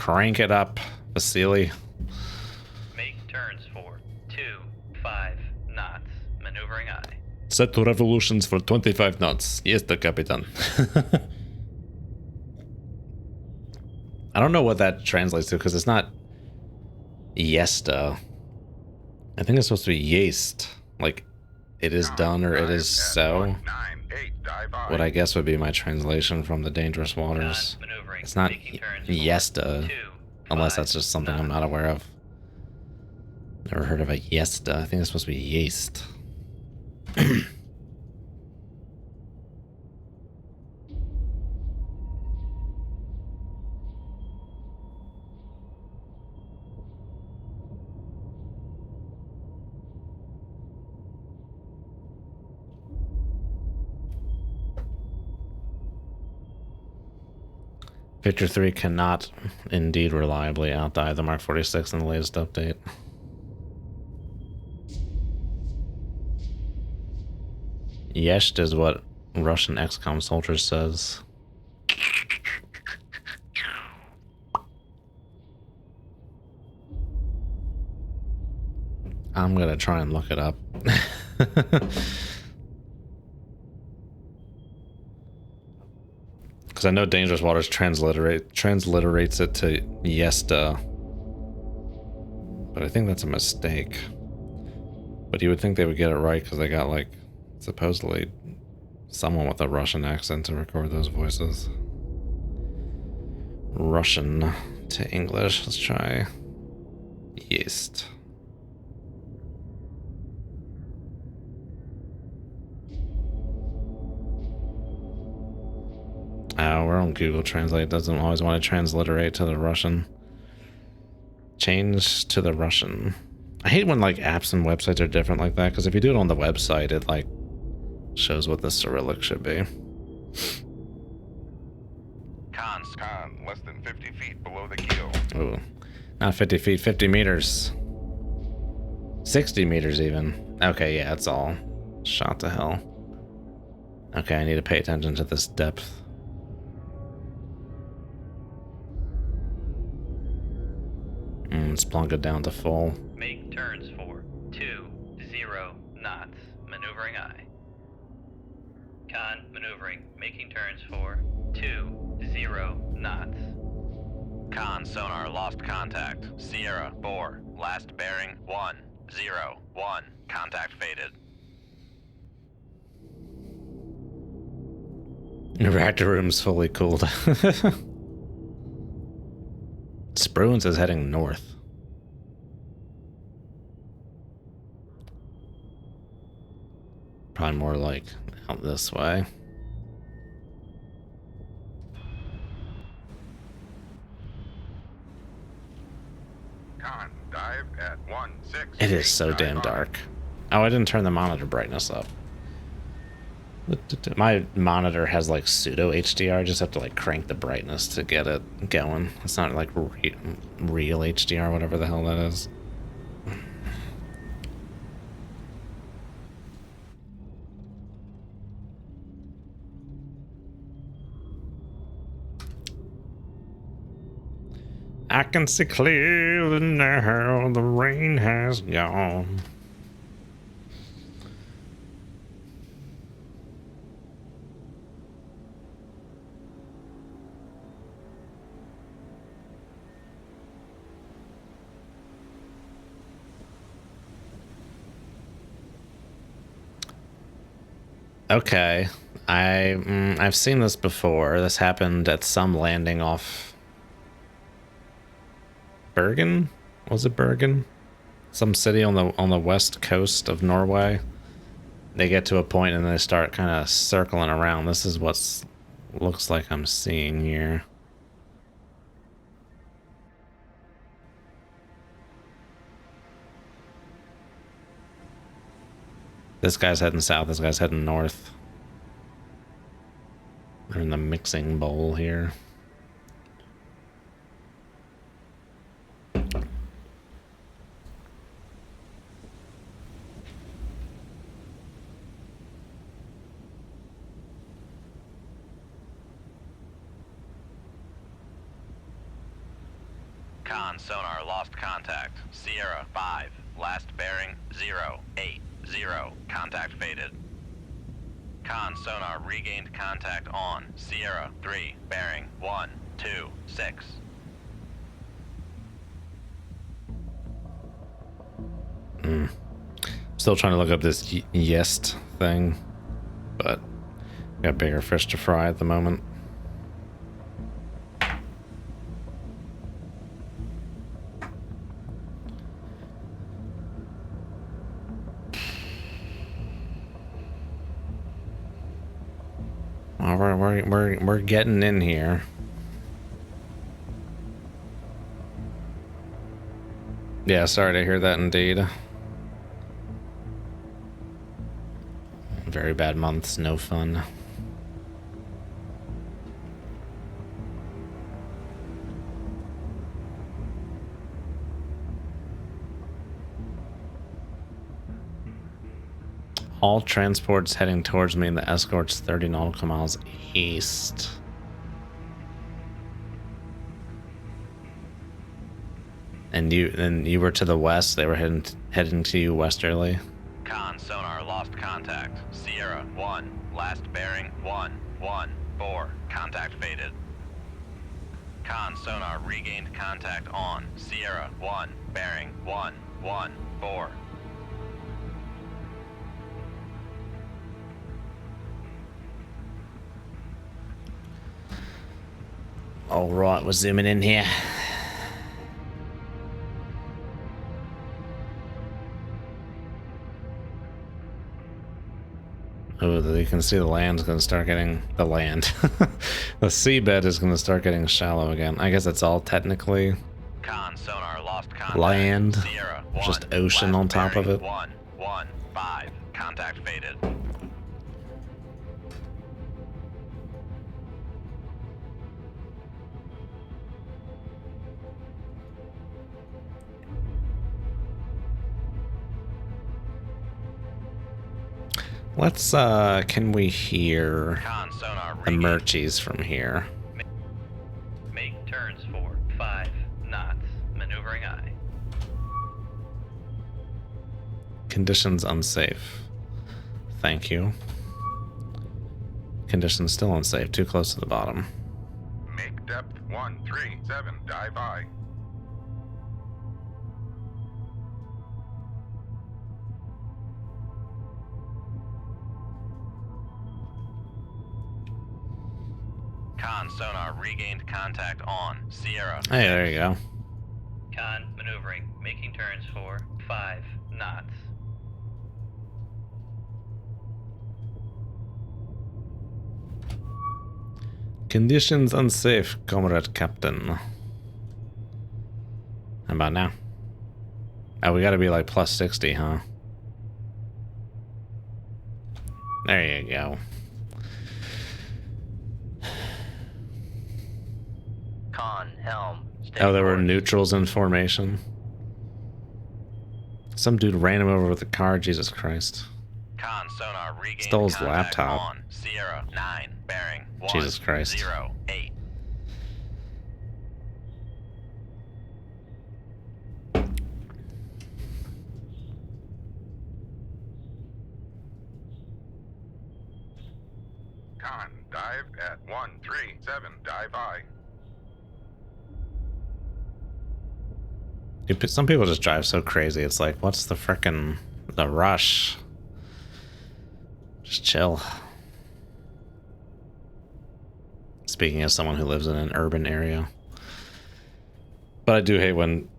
Crank it up, Vasily. Make turns for 25 knots. Maneuvering aye. Set to revolutions for 25 knots. Yes, the Capitan. I don't know what that translates to because it's not yesta. I think it's supposed to be yeast. Like, it is done or it is so. What I guess would be my translation from the dangerous waters. It's not yesta, unless that's just something I'm not aware of. Never heard of a yesta. I think it's supposed to be yeast. 3 cannot indeed reliably outdive the Mark 46 in the latest update. Yesht is what Russian XCOM soldier says. I'm gonna try and look it up. Because I know Dangerous Waters transliterates it to Yesta. But I think that's a mistake. But you would think they would get it right because they got, like, supposedly someone with a Russian accent to record those voices. Russian to English. Let's try Yeast. We're on Google Translate. It doesn't always want to transliterate to the Russian. Change to the Russian. I hate when like apps and websites are different like that, because if you do it on the website, it like shows what the Cyrillic should be. Con, less than 50 feet below the keel. Ooh, not 50 feet, 50 meters. 60 meters even. Okay, yeah, it's all shot to hell. Okay, I need to pay attention to this depth. Let's plunk it down to full. Make turns for 20 knots. Maneuvering aye. Con, maneuvering. Making turns for 20 knots. Con, sonar, lost contact. Sierra, 4, last bearing, 101. Contact faded. The reactor room's fully cooled. Spruance is heading north. Probably more like out this way. Con, dive at 16. It is so damn dark. Oh, I didn't turn the monitor brightness up. My monitor has like pseudo HDR. I just have to like crank the brightness to get it going. It's not like real HDR, whatever the hell that is. I can see clearly now the rain has gone. Okay, I've seen this before. This happened at some landing off Bergen? Was it Bergen? Some city on the west coast of Norway. They get to a point and they start kind of circling around. This is what looks like I'm seeing here. This guy's heading south, this guy's heading north. We're in the mixing bowl here. Con sonar lost contact. Sierra 5. Last bearing 080. Contact faded. Con sonar regained contact on. Sierra 3. Bearing 126. Still trying to look up this YEST thing, but got bigger fish to fry at the moment. Well, we're getting in here. Yeah, sorry to hear that indeed. Very bad months, no fun. All transports heading towards me and the escort's 30 nautical miles east. And you were to the west, they were heading to you westerly. Con sonar lost contact. Sierra 1. Last bearing 114. Contact faded. Con sonar regained contact on. Sierra 1. Bearing 114. All right, we're zooming in here. Oh, you can see the land's gonna start getting the seabed is gonna start getting shallow again. I guess it's all technically Con sonar lost contact. land, Sierra 1. just ocean on top of it. 115. Contact faded. Let's can we hear Con sonar the regained. Murchies from here? Make turns for 5 knots. Maneuvering I. Conditions unsafe. Thank you. Conditions still unsafe, too close to the bottom. Make depth 137. Dive I. Con sonar regained contact on. Sierra. Hey, there you go. Con maneuvering. Making turns for 5 knots. Conditions unsafe, comrade captain. How about now? Oh, we gotta be like plus 60, huh? There you go. Con, helm. Oh, there were neutrals in formation. Some dude ran him over with a car, Jesus Christ. Con sonar regained Stole his contact laptop. on. Sierra 9. Bearing 1. Jesus Christ. 08. Con, dive at 137. Dive I. Dude, some people just drive so crazy. It's like, what's the frickin' the rush? Just chill. Speaking as someone who lives in an urban area. But I do hate when,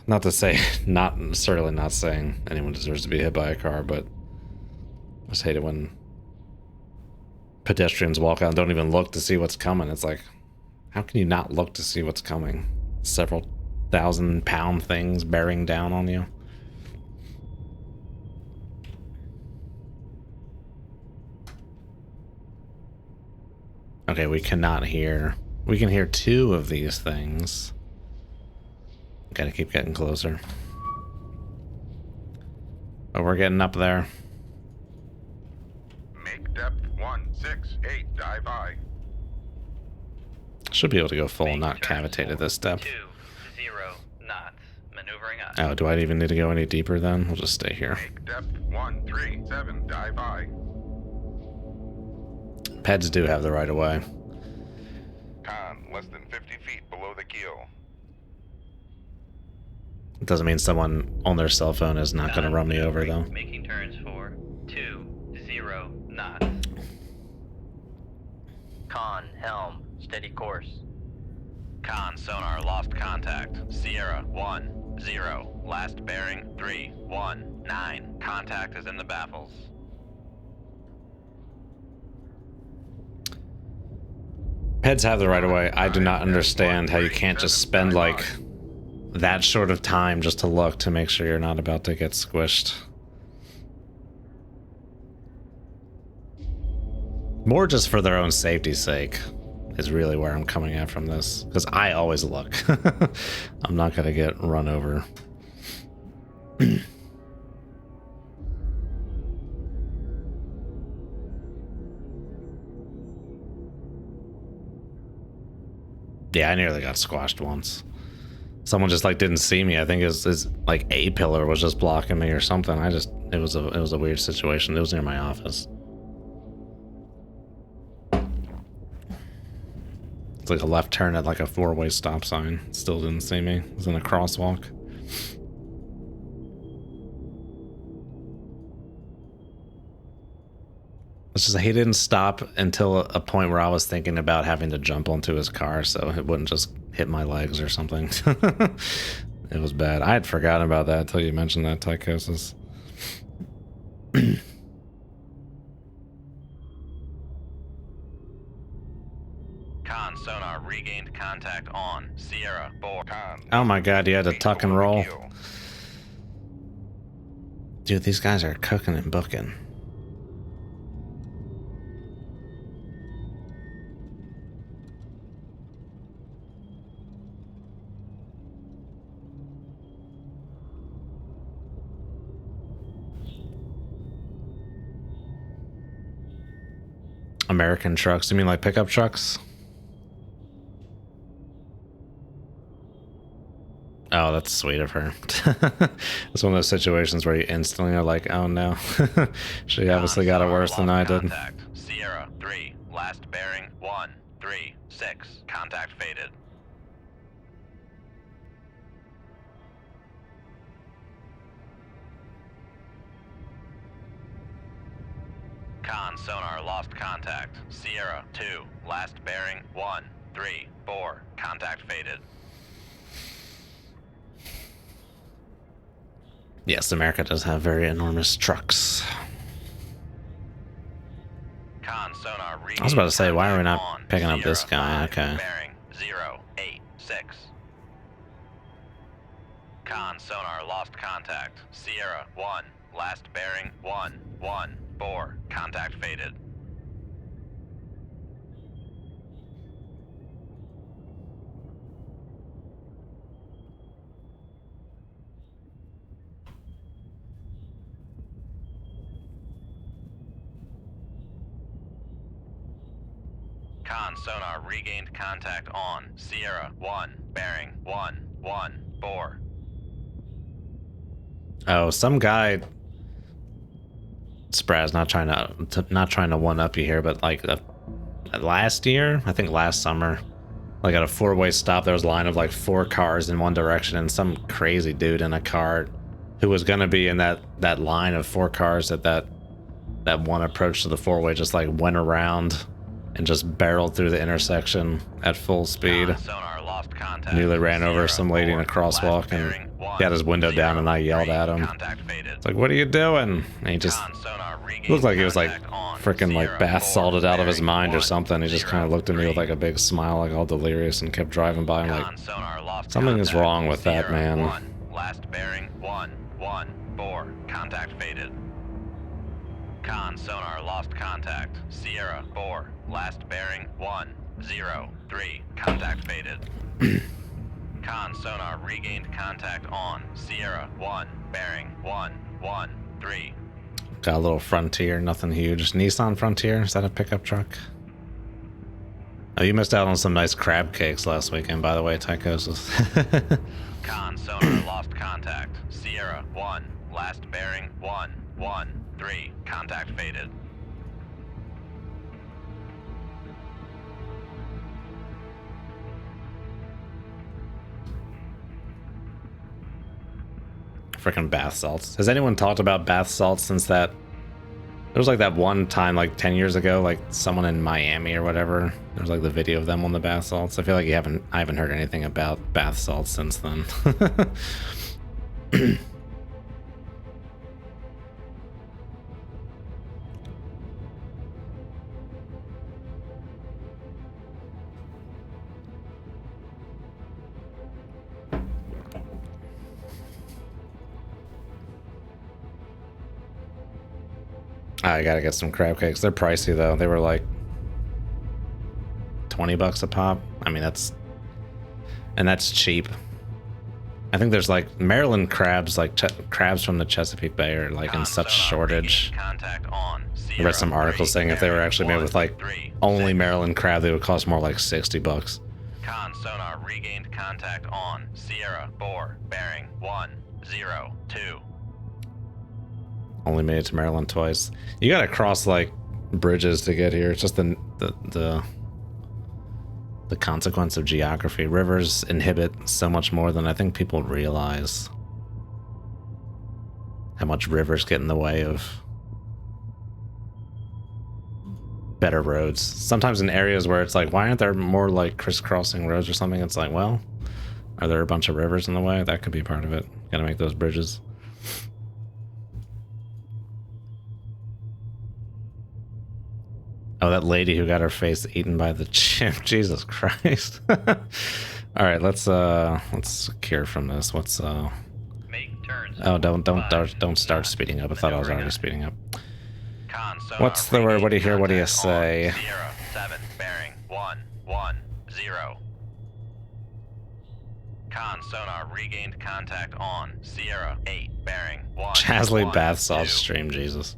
not to say, not necessarily not saying anyone deserves to be hit by a car, but I just hate it when pedestrians walk out and don't even look to see what's coming. It's like, how can you not look to see what's coming? Several 1,000-pound things bearing down on you. Okay, we cannot hear. We can hear 2 of these things. Gotta keep getting closer. But we're getting up there. Make depth 168. Dive I. Should be able to go full, Make not turns cavitated for this step. 2 0 knots. Maneuvering up. Oh, do I even need to go any deeper then? We'll just stay here. Make depth 137, dive I. Peds do have the right of way. Con, less than 50 feet below the keel. It doesn't mean someone on their cell phone is not going to run me over, though. Making turns for 20 knots. Con, helm, steady course. Con, sonar, lost contact. Sierra, 1, 0. Last bearing, 3, 1, 9. Contact is in the baffles. Peds have the right of way. I do not understand how you can't just spend, like, that short of time just to look to make sure you're not about to get squished. More just for their own safety's sake is really where I'm coming at from this. Because I always look. I'm not going to get run over. Yeah, I nearly got squashed once. Someone just like didn't see me. I think his like a pillar was just blocking me or something. It was a weird situation. It was near my office. It's like a left turn at like a 4-way stop sign. Still didn't see me. It was in a crosswalk. It's just he didn't stop until a point where I was thinking about having to jump onto his car so it wouldn't just hit my legs or something. It was bad. I had forgotten about that until you mentioned that, Tychosis. Con, sonar, regained contact on. Sierra, 4. Con, Oh my god, you had to feet tuck and below the roll. keel. Dude, these guys are cooking and booking. American trucks? You mean like pickup trucks? Oh, that's sweet of her. It's one of those situations where you instantly are like, oh no. She obviously got it worse than I did. Contact. Sierra, 3. Last bearing, 1, 3, 6. Contact faded. Con, sonar, lost contact. Sierra, 2. Last bearing, 1, 3, 4. Contact faded. Yes, America does have very enormous trucks. Con, sonar, I was about to say, why are we not on. picking up this Sierra, guy? 5, Okay. Bearing, 0, 8, 6. Con, sonar, lost contact. Sierra, 1. Last bearing, 1, 1, 4. Contact faded. Con, sonar, regained contact on. Sierra, 1. Bearing, 1, 1, 4. Oh, some guy. Spraz, not trying to one up you here, but like last year, I think last summer, like at a 4-way stop, there was a line of like 4 cars in one direction, and some crazy dude in a car who was gonna be in that line of 4 cars at that one approach to the 4-way just like went around and just barreled through the intersection at full speed. Con, sonar, lost contact. Nearly ran over Sierra, some lady in a 4. crosswalk, Last and bearing, 1, he had his window down, and I yelled 3. at him. Contact faded. It's like, what are you doing? And he just Con, sonar, regained looked like he was like contact on. freaking like Sierra, bath 4. salted out of his Bearing, mind or 1, something. He just kind of 0, looked at me with 3. like a big smile, like all delirious, and kept driving by. I'm like, Con, sonar, lost something is contact. wrong with that, Sierra, man. 1. Last bearing, 1, 1, 4. Contact faded. Con, sonar, lost contact. Sierra, 4. Last bearing, 1, 0, 3. Contact faded. Con, sonar, regained contact on. Sierra, 1. Bearing, 1, 1, 3. Got a little Frontier, nothing huge. Nissan Frontier, is that a pickup truck? Oh, you missed out on some nice crab cakes last weekend, by the way, Tychosis. Con sonar lost contact. Sierra 1. Last bearing 113. Contact faded. Freaking bath salts. Has anyone talked about bath salts since that? There was like that one time, like 10 years ago, like someone in Miami or whatever. There was like the video of them on the bath salts. I feel like I haven't heard anything about bath salts since then. I gotta get some crab cakes. They're pricey though. They were like $20 a pop. I mean, that's cheap. I think there's like Maryland crabs, like crabs from the Chesapeake Bay are like in such shortage. I read some articles saying if they were actually made with like only Maryland crab, they would cost more like $60. Con sonar regained contact on Sierra 4 bearing 102. Only made it to Maryland twice. You gotta cross like bridges to get here. It's just the consequence of geography. Rivers inhibit so much more than I think people realize. How much rivers get in the way of better roads. Sometimes in areas where it's like, why aren't there more like crisscrossing roads or something? It's like, well, are there a bunch of rivers in the way? That could be part of it. Gotta make those bridges. Oh, that lady who got her face eaten by the chimp. Jesus Christ. All right, let's cure from this. What's Make turns. Oh, don't start speeding up. I thought I was already speeding up. What's the word? What do you hear? What do you say? Sierra 7 bearing 110. Con sonar regained contact on Sierra 8 bearing 1. Chasley bath salt stream, Jesus.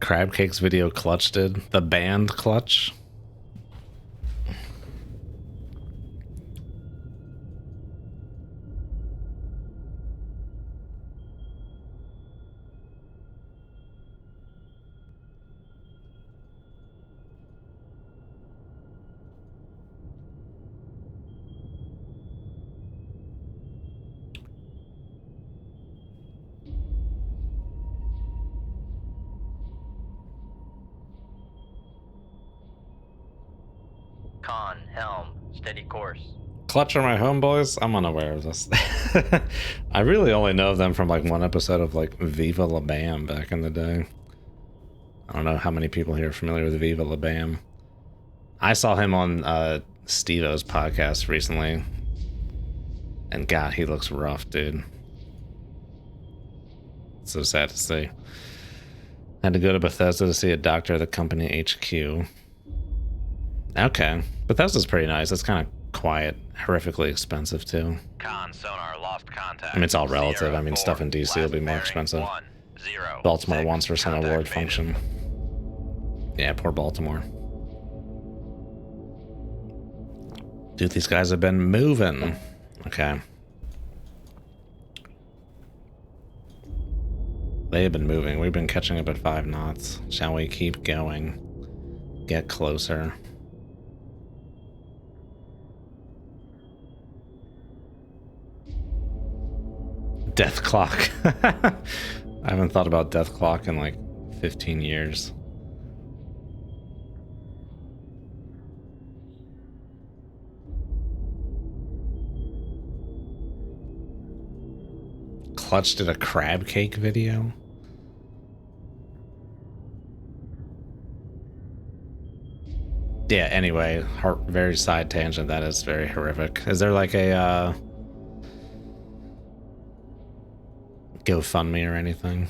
Crab Cakes video Clutch did. The band Clutch. Con, helm, steady course. Clutch are my homeboys? I'm unaware of this. I really only know them from like one episode of like Viva La Bam back in the day. I don't know how many people here are familiar with Viva La Bam. I saw him on Steve-O's podcast recently. And God, he looks rough, dude. So sad to see. Had to go to Bethesda to see a doctor at the company HQ. Okay. Bethesda's pretty nice. It's kind of quiet, horrifically expensive too. Con sonar lost contact. I mean, it's all relative. Sierra I mean, 4, stuff in DC will be more last expensive. bearing 106. Baltimore wants for some Contact award faded. function. Yeah, poor Baltimore. Dude, these guys have been moving. Okay. They have been moving. We've been catching up at 5 knots. Shall we keep going? Get closer. Death clock. I haven't thought about death clock in like 15 years. Clutch did a crab cake video. Yeah, anyway, very side tangent. That is very horrific. Is there like a GoFundMe or anything?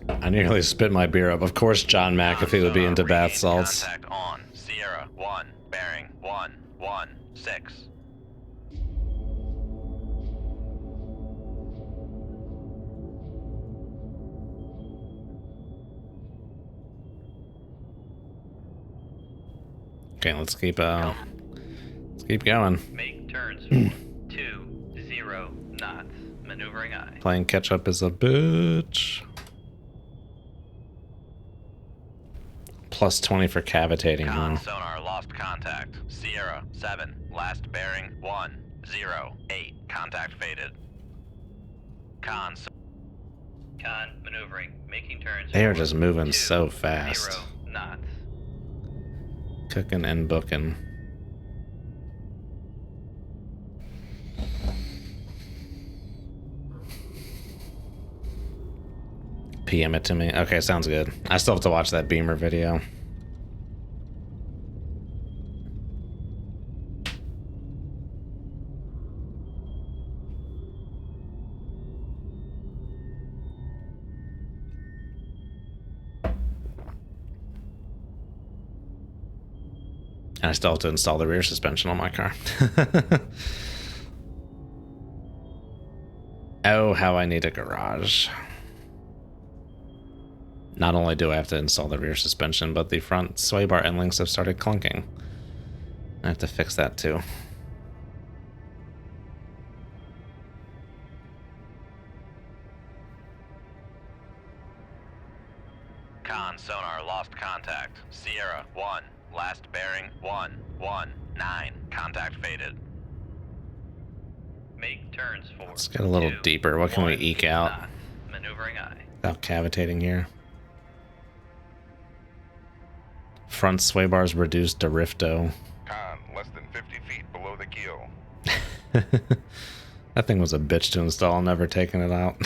I nearly spit my beer up. Of course, John McAfee would be into bath salts. Contact on Sierra 1 bearing 116. Okay, let's keep going. Make turns for 20 knots. Maneuvering aye. Playing catch up is a bitch. Plus 20 for cavitating, Con huh? sonar lost contact. Sierra 7. Last bearing 108. Contact faded. Con Maneuvering. Making turns. They are for just moving 20 so fast. knots. Cooking and booking. PM it to me. Okay, sounds good. I still have to watch that Beamer video. And I still have to install the rear suspension on my car. Oh, how I need a garage. Not only do I have to install the rear suspension, but the front sway bar end links have started clunking. I have to fix that too. Con sonar lost contact. Sierra 1. Last bearing 119. Contact faded. Make turns for. Let's get a little deeper. What can we eke out? Knots. Maneuvering aye. Without cavitating here. Front sway bars reduced to rifto. Con, less than 50 feet below the keel. That thing was a bitch to install. I'm never taking it out.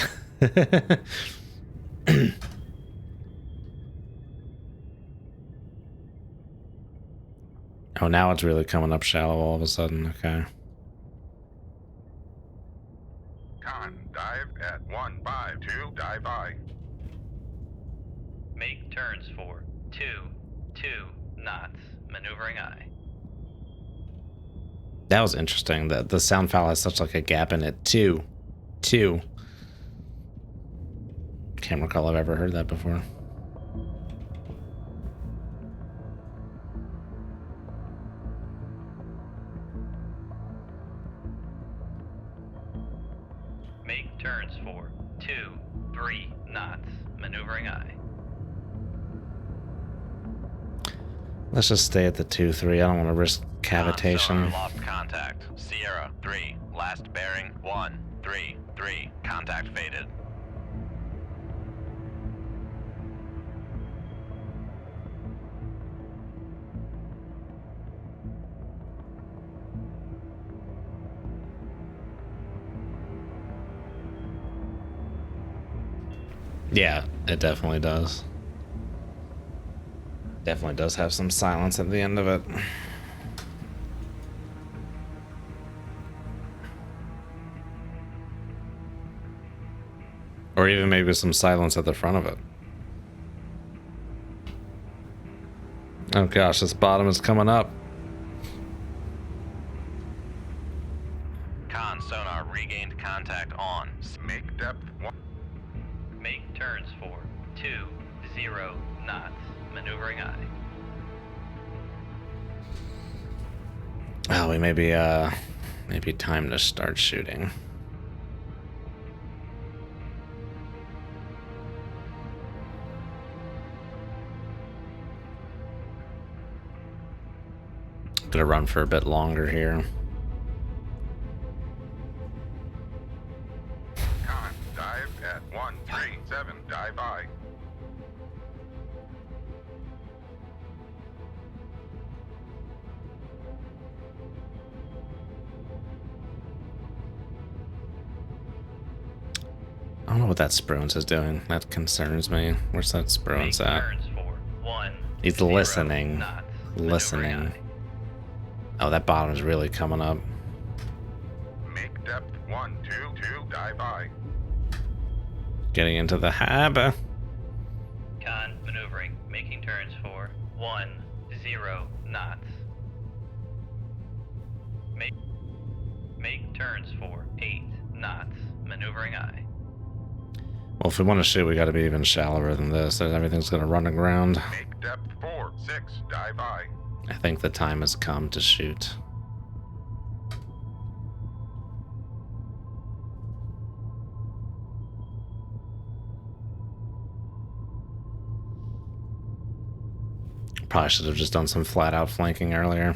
Oh, now it's really coming up shallow all of a sudden. Okay. Con, dive at 152, dive aye. Make turns for 2 knots. Maneuvering aye. That was interesting. That the sound file has such like a gap in it. Two. Can't recall I've ever heard that before. Make turns for 3 knots. Maneuvering aye. Let's just stay at the 2-3. I don't want to risk cavitation. Sonar lost contact. Sierra 3. Last bearing 133. Contact faded. Yeah, it definitely does. Definitely does have some silence at the end of it. Or even maybe some silence at the front of it. Oh gosh, this bottom is coming up. Con sonar regained contact on. Make depth 1. Make turns for 20 knots. Maneuvering aye. Oh, we maybe time to start shooting. Gonna run for a bit longer here. Con, dive at 137, dive aye. I don't know what that Spruance is doing. That concerns me. Where's that Spruance Make at? turns for 10 He's listening. knots. Listening. Maneuvering aye. Oh, that bottom's really coming up. Make depth 122, dive aye. Getting into the harbor. Con maneuvering. Making turns for 10 knots. Make turns for 8 knots. Maneuvering aye. Well, if we want to shoot, we got to be even shallower than this. Everything's going to run aground. Make depth 46, dive aye. I think the time has come to shoot. Probably should have just done some flat out flanking earlier.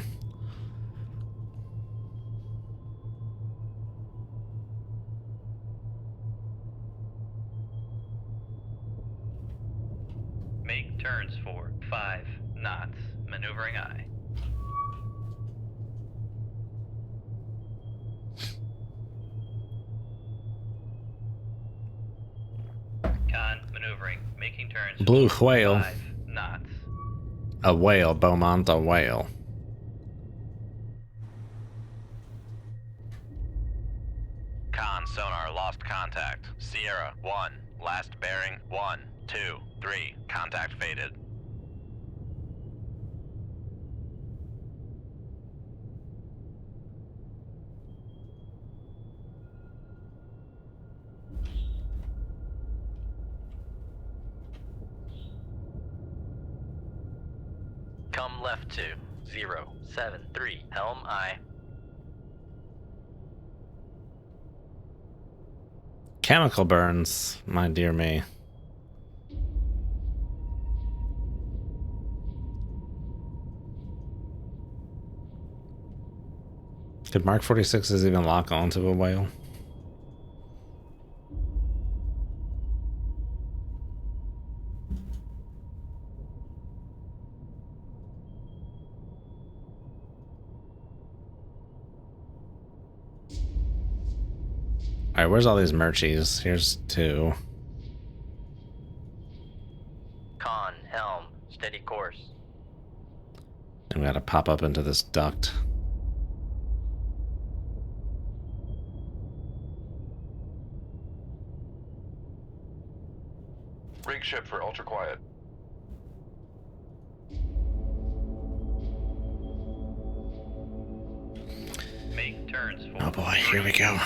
Make turns for 5 knots. Maneuvering aye. Con maneuvering. Making turns Blue for whale. 5 knots. A whale, Beaumont, a whale. Con sonar lost contact. Sierra 1. Last bearing 1, 2, 3. Contact faded. Come left to 073. Helm aye. Chemical burns, my dear me. Could Mark 46s even lock onto a whale? Alright, where's all these merchies? Here's 2. Con, helm, steady course. And we gotta pop up into this duct. Rig ship for ultra quiet. Make turns for Oh boy, here we go.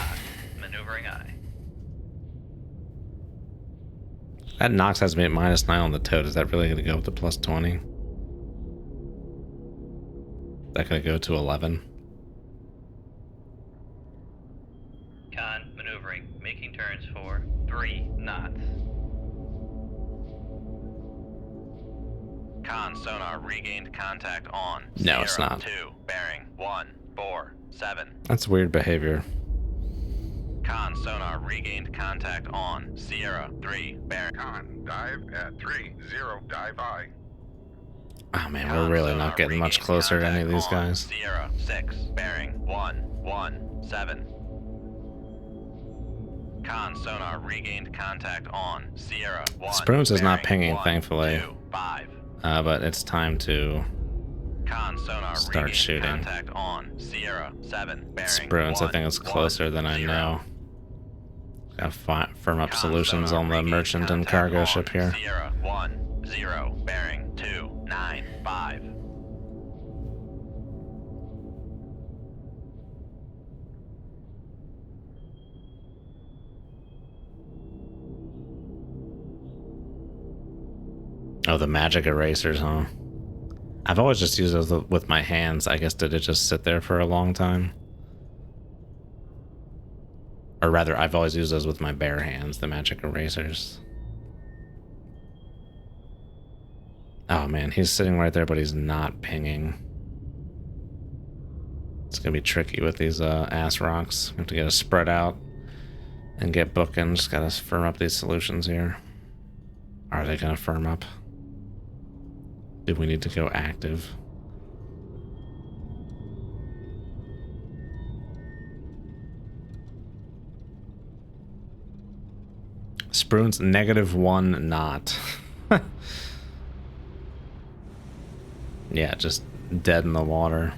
maneuvering aye. That Nox has me at -9 on the toad. Is that really gonna go up to +20? Is that gonna go to 11? Con maneuvering. Making turns for 3 knots. Con sonar regained contact on. No, it's Sierra not. 2. Bearing 1, 4, 7. That's weird behavior. Con sonar regained contact on. Sierra 3. Bearing. Con, dive at 30, dive aye. Oh man, we're really not getting much closer to any of these guys. Sierra 6. Bearing 1, 1, 7. Con sonar regained contact on. Sierra 1. Spoons is not bearing pinging, 1, thankfully. 2, 5. But it's time to Con sonar start regained shooting. contact on. Sierra 7. Bearing Spruance. I 1, think it's closer 1, than I 0. know. Gotta firm up Con solutions sonar on the regained merchant and contact cargo on. ship here. Sierra 1, 0. Bearing 2, 9, 5. Oh, the magic erasers, huh? I've always just used those with my hands. I guess did it just sit there for a long time? Or rather, I've always used those with my bare hands, the magic erasers. Oh man, he's sitting right there, but he's not pinging. It's gonna be tricky with these ass rocks. We have to get us spread out and get booking. Just gotta firm up these solutions here. Are they gonna firm up? Do we need to go active? Spruance -1 knot. Yeah, just dead in the water.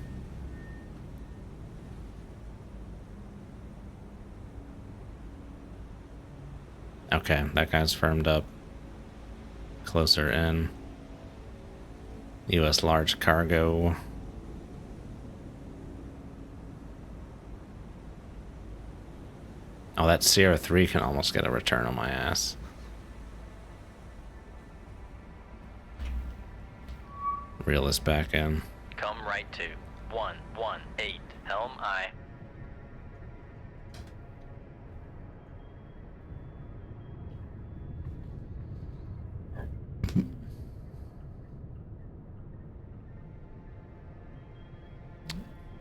Okay, that guy's firmed up. Closer in. U.S. large cargo. Oh, that Sierra 3 can almost get a return on my ass. Reel this back in. Come right to 118, helm I.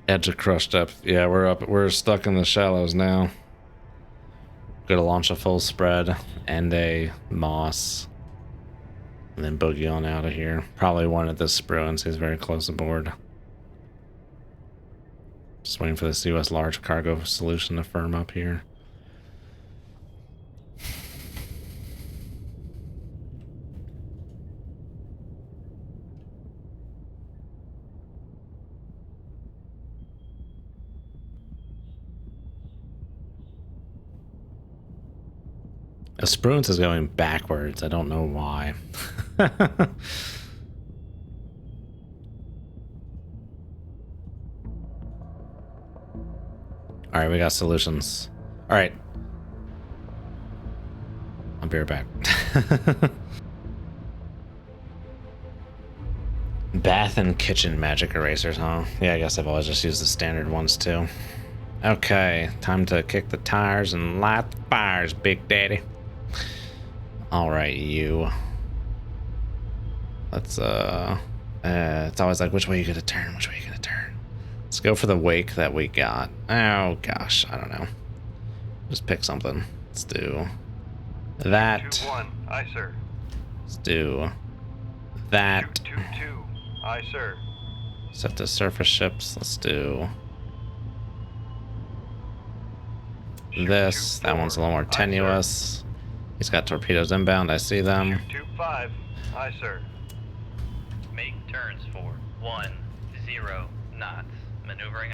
Edge of crushed up. Yeah, we're stuck in the shallows now. Gonna launch a full spread and a moss. And then boogie on out of here. Probably one at this Spruance. He's very close aboard. Just waiting for this US large cargo solution to firm up here. Spruance is going backwards. I don't know why. Alright, we got solutions. Alright. I'll be right back. Bath and kitchen magic erasers, huh? Yeah, I guess I've always just used the standard ones too. Okay, time to kick the tires and light the fires, Big Daddy. Alright, you. Let's, it's always like, which way you gonna turn? Which way you gonna turn? Let's go for the wake that we got. Oh, gosh, I don't know. Just pick something. Let's do that. 221, aye, sir. Let's do that. 222, aye, sir. Set to surface ships. Let's do this. That one's a little more tenuous. He's got torpedoes inbound. I see them. 225, aye, sir. Make turns for 10 knots. Maneuvering.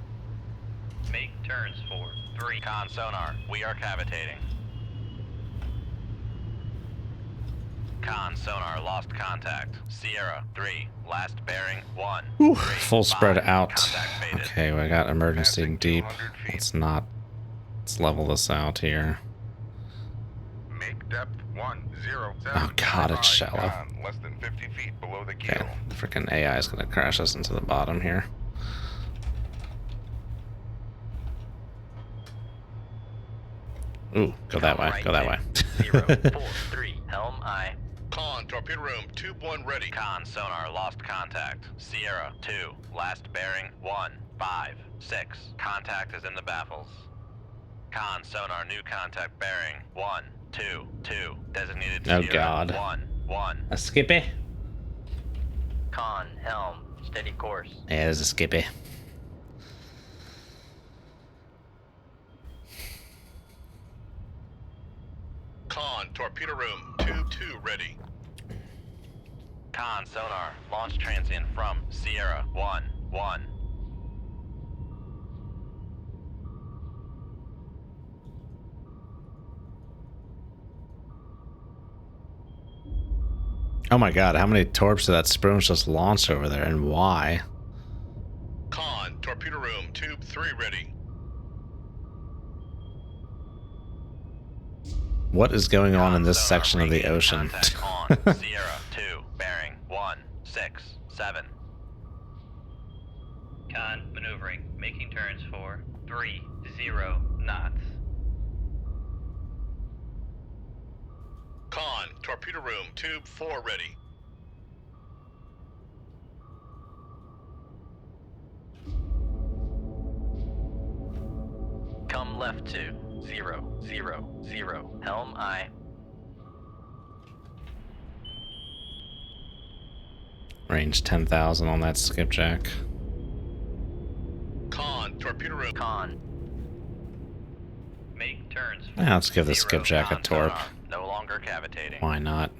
Make turns for 3. Con sonar, we are cavitating. Con sonar, lost contact. Sierra 3, last bearing 1. Ooh, 3, full spread 5, out. contact faded. Okay, we got emergency Passing deep. 200 feet. Let's level this out here. Make depth 107. Oh, God, it's shallow. Con, less than 50 feet below the Okay, keel. the freaking AI is gonna crash us into the bottom here. Ooh, go that way, go that way. 043, helm I. Con, torpedo room, tube 1 ready. Con sonar, lost contact. Sierra 2, last bearing 1, 5, 6. Contact is in the baffles. Con sonar, new contact bearing 1, 2, 2. Designated Oh, Sierra God. 1, 1. A skippy? Con, helm, steady course. Yeah, there's a skippy. Con, torpedo room, tube 2 ready. Con sonar, launch transient from Sierra 1, 1. Oh my God, how many torps did that Spruance just launch over there, and why? Con, torpedo room, tube 3 ready. What is going on in this Sonar, section of the regain ocean? contact on Sierra 2, bearing 1, 6, 7. Con, maneuvering. Making turns for 30 knots. Con, torpedo room, tube 4 ready. Come left to 000, helm I. Range 10,000 on that skipjack. Con, torpedo room. Con, Make turns for Yeah, let's give the 0 skipjack a Con torp. sonar, no longer cavitating. Why not?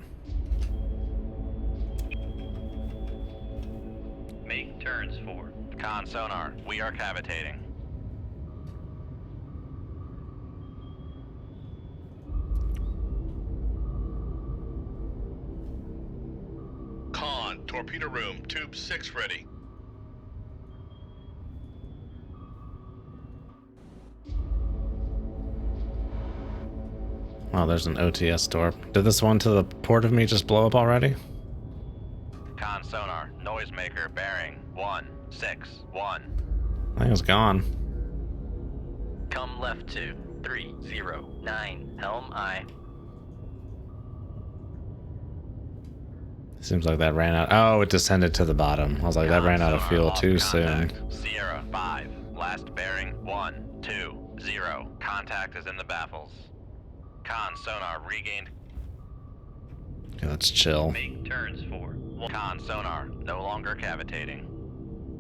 Make turns for Con sonar, we are cavitating. Con, torpedo room, tube 6 ready. Oh, there's an OTS torp. Did this one to the port of me just blow up already? Con sonar, noisemaker bearing 1, 6 1. I think it's gone. Come left to 309. Helm I. Seems like that ran out. Oh, it descended to the bottom. I was like, that ran out of Sonar fuel lost too contact. soon. Sierra 5. Last bearing 1 2 0. Contact is in the baffles. Con sonar regained. Okay, let's chill. Make turns for Con sonar no longer cavitating.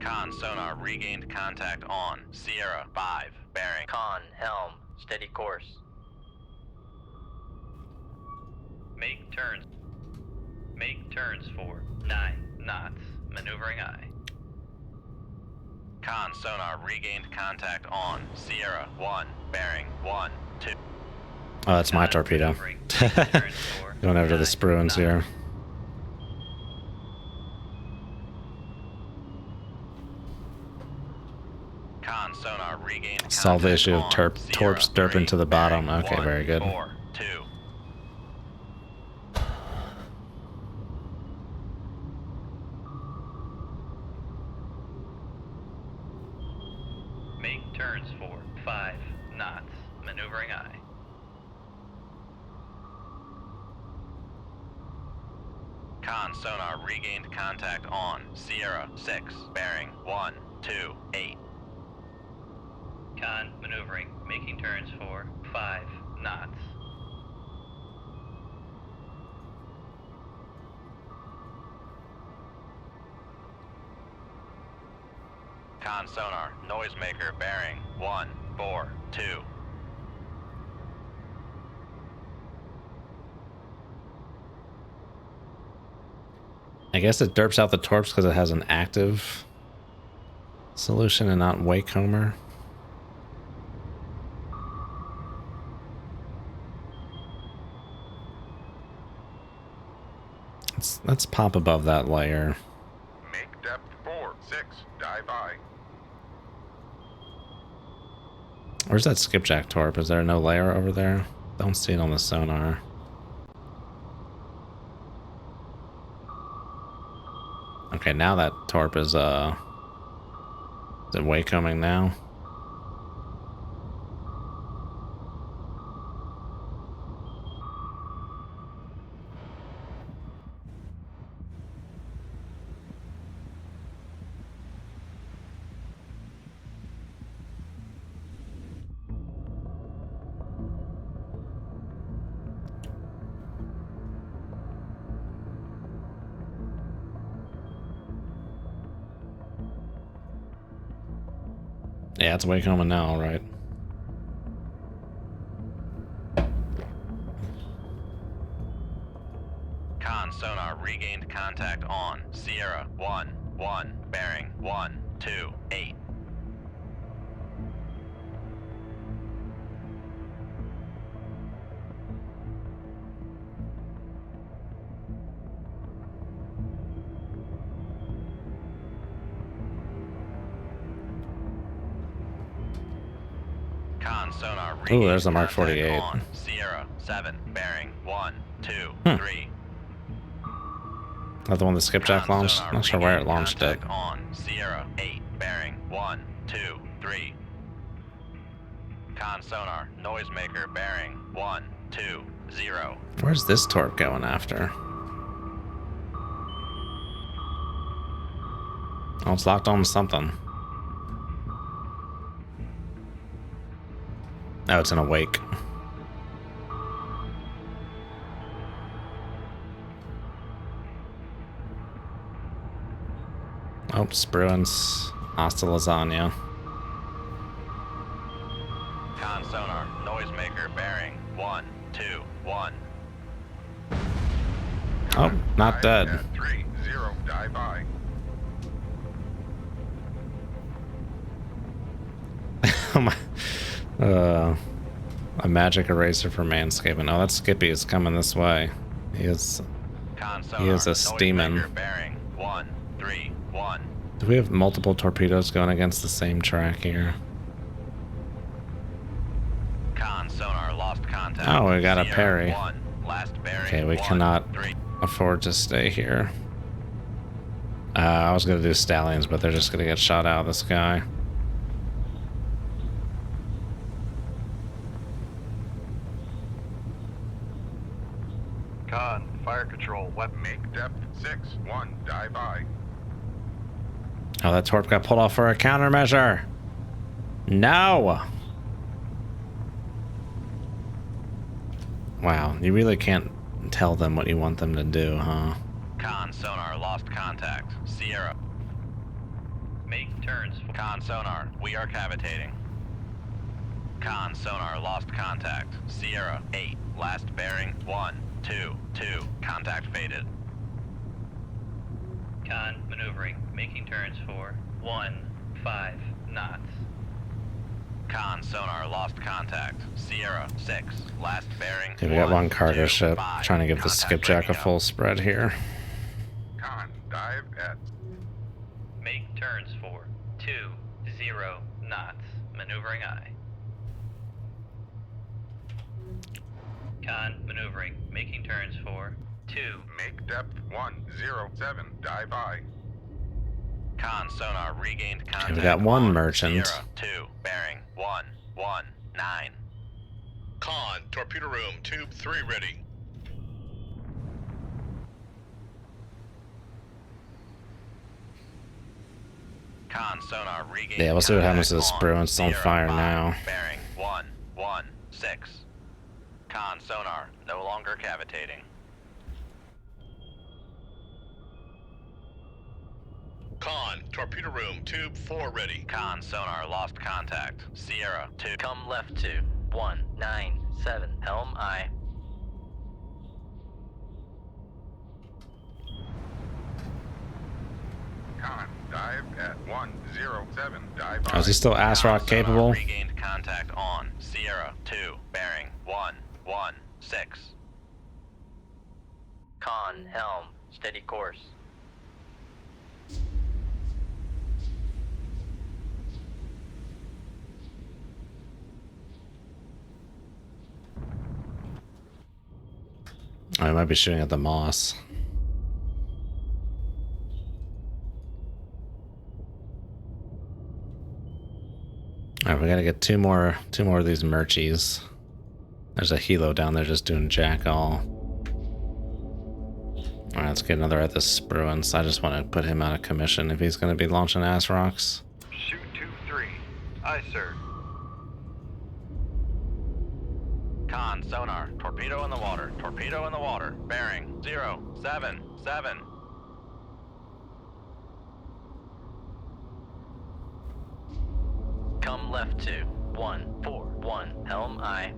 Con sonar regained contact on Sierra 5 bearing. Con, helm, steady course. make turns. Make turns for 9 knots. Maneuvering I. Con sonar regained contact on Sierra 1 bearing 1 2. Oh, that's my torpedo. Maneuvering. Make turns for Going after the 9 Spruans knots. here. Con sonar regained Solve the contact issue of on torps Sierra derping to the 3 bottom. bearing Okay, 1 very good. 4 2. Make turns for 5 knots. Maneuvering I. Con sonar regained contact on Sierra 6 bearing 1 2 8. Con maneuvering. Making turns for 5 knots. Con sonar noisemaker bearing 1 4 2. I guess it derps out the torps because it has an active solution and not Waycomer. Let's pop above that layer. Make depth 4 6. Dive I. Where's that skipjack torp? Is there no layer over there? Don't see it on the sonar. Okay, now that torp is it Waycoming now? Yeah, it's Waycoming now, all right. Con sonar regained contact on Sierra 1 1 bearing 1 2 8. Con sonar regained there's a Mark contact 48. on Sierra 7 bearing 1 2 Hmm. 3. Not the one the skipjack Con launched? sonar Not sure where it regained launched it. contact on Sierra 8 bearing 1 2 3. Con sonar noisemaker bearing 1 2 0. Where's this torp going after? Oh, it's locked on to something. Oh, it's in a wake. Oh, Spruance. Hasta lasagna. Con sonar noisemaker bearing 1 2 1. Oh, not Dive dead. at 3 0. Dive I. Oh my. A magic eraser for manscaping. Oh, that Skippy is coming this way. He is. Con He is a sonar steamin'. noisemaker bearing 1 3 1. Do we have multiple torpedoes going against the same track here? Con sonar lost contact. Oh, we got a Sierra parry. 1, last bearing Okay, we 1, cannot 3. afford to stay here. I was gonna do stallions, but they're just gonna get shot out of the sky. Con, fire control, weapon. Make depth 6-1, dive by. Oh, that torp got pulled off for a countermeasure. No. Wow, you really can't tell them what you want them to do, huh? Con sonar lost contact. Sierra. Make turns for Con sonar, we are cavitating. Con sonar lost contact. Sierra 8. Last bearing 1, 2, 2. Contact faded. Con maneuvering, making turns for 1-5 knots. Con sonar lost contact. Sierra 6. Last bearing. Okay, we got one cargo 2, ship 5. trying to give the Contact skipjack a breaking full up. spread here. Con, dive at Make turns for 20 knots. Maneuvering aye. Con maneuvering, making turns for 2. make depth 107, dive by. Con sonar regained contact. we got one on merchant. Sierra 2. Bearing 119. Con, torpedo room, tube 3 ready. Con sonar regained. Yeah, we'll see what happens to the contact Spruance. It's on Sierra fire 5, now. Bearing 116. Con sonar no longer cavitating. Con, torpedo room, tube 4 ready. Con sonar lost contact. Sierra 2. Come left to 197. Helm aye. Con, dive at 107, dive by. Oh, is he still ass rock Con sonar capable? regained contact on Sierra 2. Bearing 116. Con helm, steady course. I might be shooting at the moss. Alright, we gotta get two more of these merchies. There's a helo down there just doing jack all. Alright, let's get another at the Spruance. I just want to put him out of commission if he's gonna be launching ass rocks. Shoot 2-3. Aye, sir. Con sonar, torpedo in the water, torpedo in the water, bearing 077. Come left to 141. Helm aye.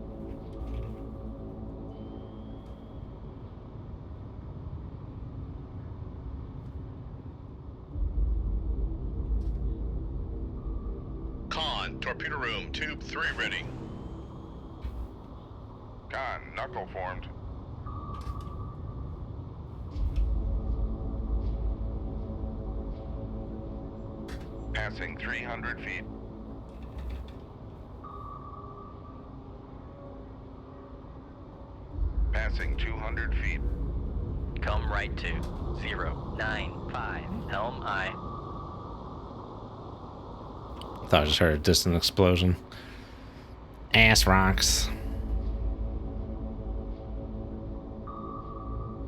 Con, torpedo room, tube 3 ready. Con, knuckle formed. Passing 300 feet. Passing 200 feet. Come right to 095. Helm aye. Thought I just heard a distant explosion. Ass rocks.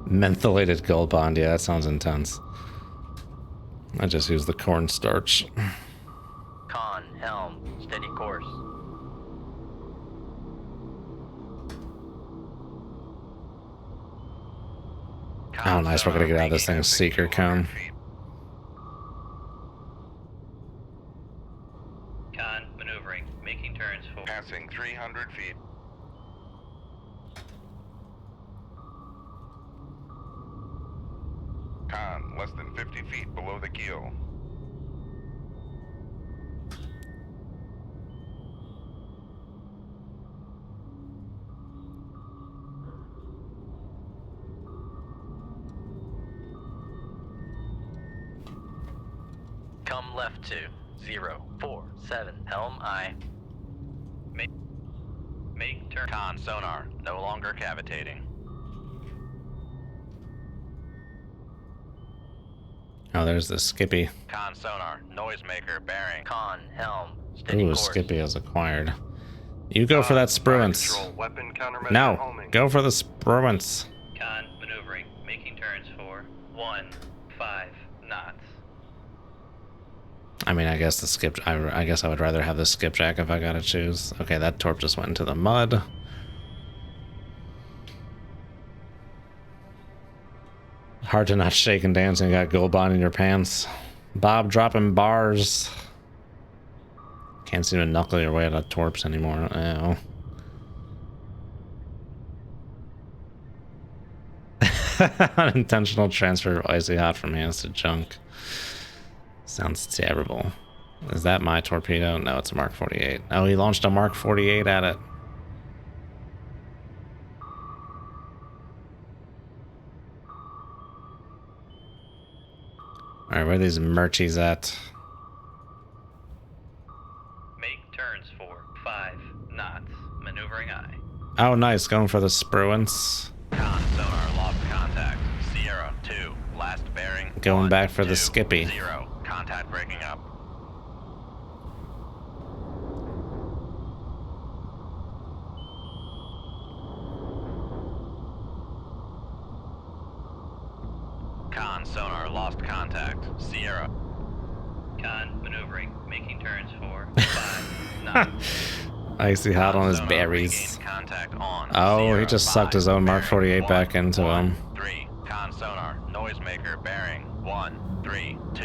Mentholated gold bond, yeah, that sounds intense. I just used the cornstarch. Con helm, steady course. Oh, nice, we're gonna get out of this thing, seeker cone. Con maneuvering, making turns for Passing 300 feet. Con, less than 50 feet below the keel. Come left to 047. Helm aye. Make turn. Con sonar no longer cavitating. Oh, there's the Skippy. Con sonar, noisemaker bearing. Con, helm, steady Ooh, course. Skippy is acquired. You go for that Fire Spruance. control, weapon countermeasure No, homing. go for the Spruance. Con, maneuvering, making turns for 1, 5 knots. I mean, I guess the skip. I guess I would rather have the skipjack if I gotta choose. Okay, that torp just went into the mud. Hard to not shake and dance and you got gold bond in your pants. Bob dropping bars. Can't seem to knuckle your way out of torps anymore. Oh. Unintentional transfer of icy hot from hands to junk. Sounds terrible. Is that my torpedo? No, it's a Mark 48. Oh, he launched a Mark 48 at it. Alright, where are these merchies at? Make turns for 5 knots. Maneuvering eye. Oh, nice. Going for the Spruance. Con sonar lost contact. Sierra 2, last bearing. Going 1, back for the 2, Skippy. 0, contact breaking up. Con sonar lost contact. Sierra. Con, maneuvering, making turns for 5 knots. Icy hot on his Sonar berries. regained contact on. Oh, he Sierra just 5, sucked his own Mark bearing 48 back into 1, him. 3, con sonar, noisemaker bearing 1, 3, 2.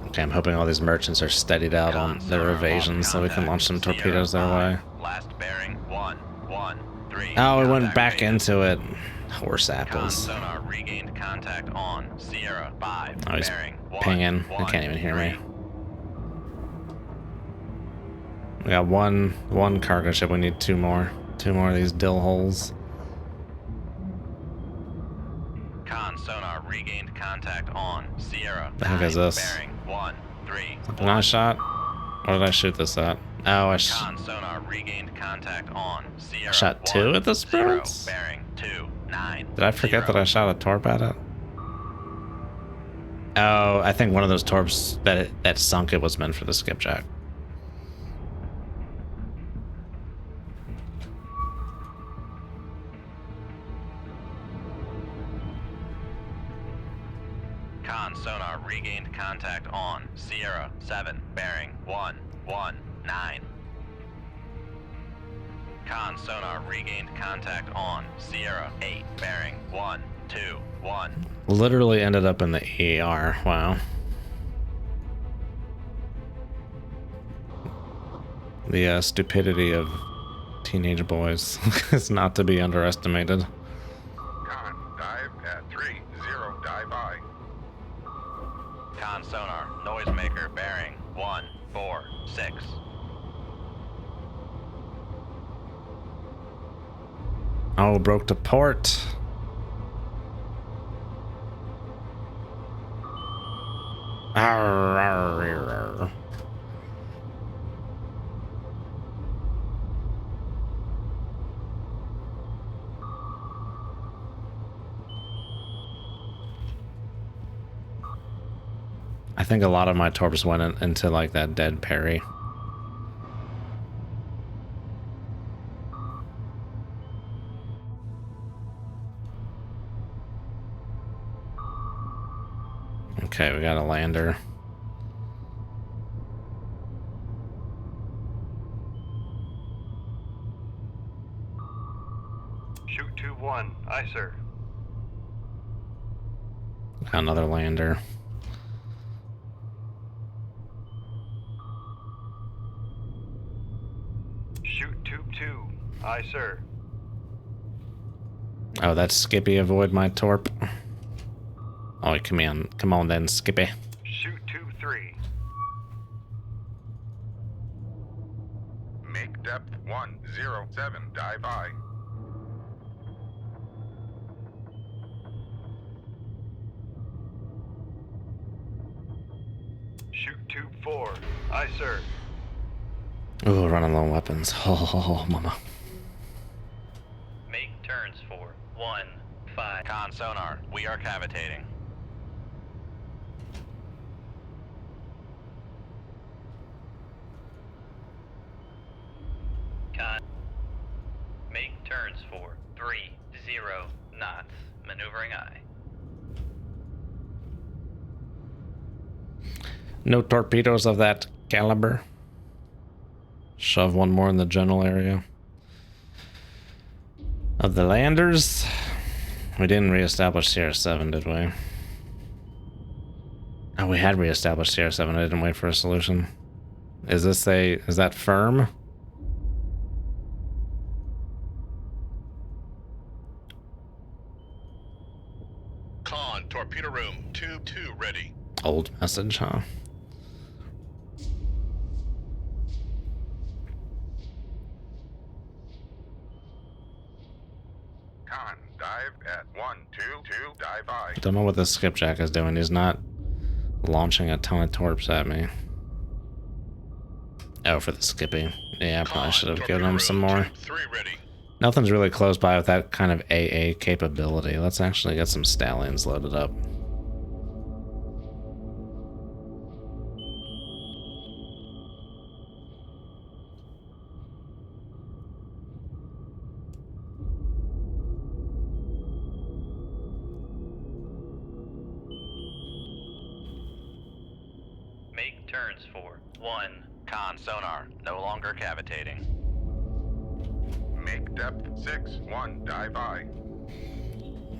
Okay, I'm hoping all these merchants are steadied out on their evasions so we can launch some torpedoes their way. Last bearing 1, 1, 3. Oh, we went contact back rated. into it. Horse Con apples. sonar regained contact on Sierra 5, Oh, he's bearing 1, pinging. He 1, can't even hear 3. me. We got one cargo ship. We need two more. Two more of these dill holes. Con sonar regained contact on Sierra. The heck is 9, this? Bearing 1, 3. Something I shot? What did I shoot this at? Oh, Con sonar regained contact on Sierra. shot two 1, at the 0, Spruance? bearing 2, 9. Did I forget 0. that I shot a torp at it? Oh, I think one of those torps that sunk it was meant for the skipjack. Con sonar regained contact on Sierra 7, bearing 1, 1, 9. Con sonar regained contact on Sierra 8, bearing 1, 2, 1. Literally ended up in the ER. Wow. The stupidity of teenage boys is not to be underestimated. Con, dive at 30, dive I. Con sonar noisemaker bearing 1, 4, 6. Oh, broke to port. Arr, arr, arr, arr. I think a lot of my torps went into like that dead Perry. Okay, we got a lander. Shoot 2-1. Aye, sir. Got another lander. Shoot Tube 2. Aye, sir. Oh, that's Skippy. Avoid my torp. Oh, come on then, Skippy. Shoot Tube 3. Make depth 107, dive I. Shoot Tube 4. Aye, sir. Ooh, running low on weapons. Oh, mama. Make turns for 1, 5. Con sonar, we are cavitating. Con. Make turns for 30 knots. Maneuvering aye. No torpedoes of that caliber. Shove one more in the general area. Of the landers, we didn't reestablish Sierra 7, did we? Oh, we had reestablished Sierra 7. I didn't wait for a solution. Is that firm? Con, torpedo room, tube 2 ready. Old message, huh? Con, dive at 122, dive I. Don't know what the skipjack is doing. He's not launching a ton of torps at me. Oh, for the skipping. Yeah, I probably should have given him some more. Tube 3 ready. Nothing's really close by with that kind of AA capability. Let's actually get some stallions loaded up. Make turns for 1. Con sonar, no longer cavitating. Make depth 6-1, dive I.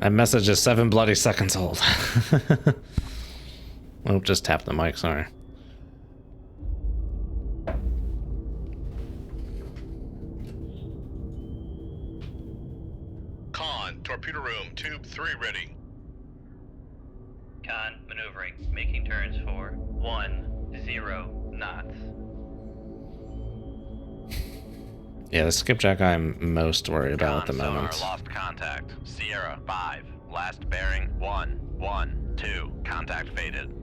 That message is 7 bloody seconds old. Oh, just tap the mic, sorry. Con, torpedo room, tube 3 ready. Con, maneuvering. Making turns for 10 knots. Yeah, the skipjack I'm most worried about at the Con moment. sonar lost contact. Sierra 5. Last bearing 112. Contact faded.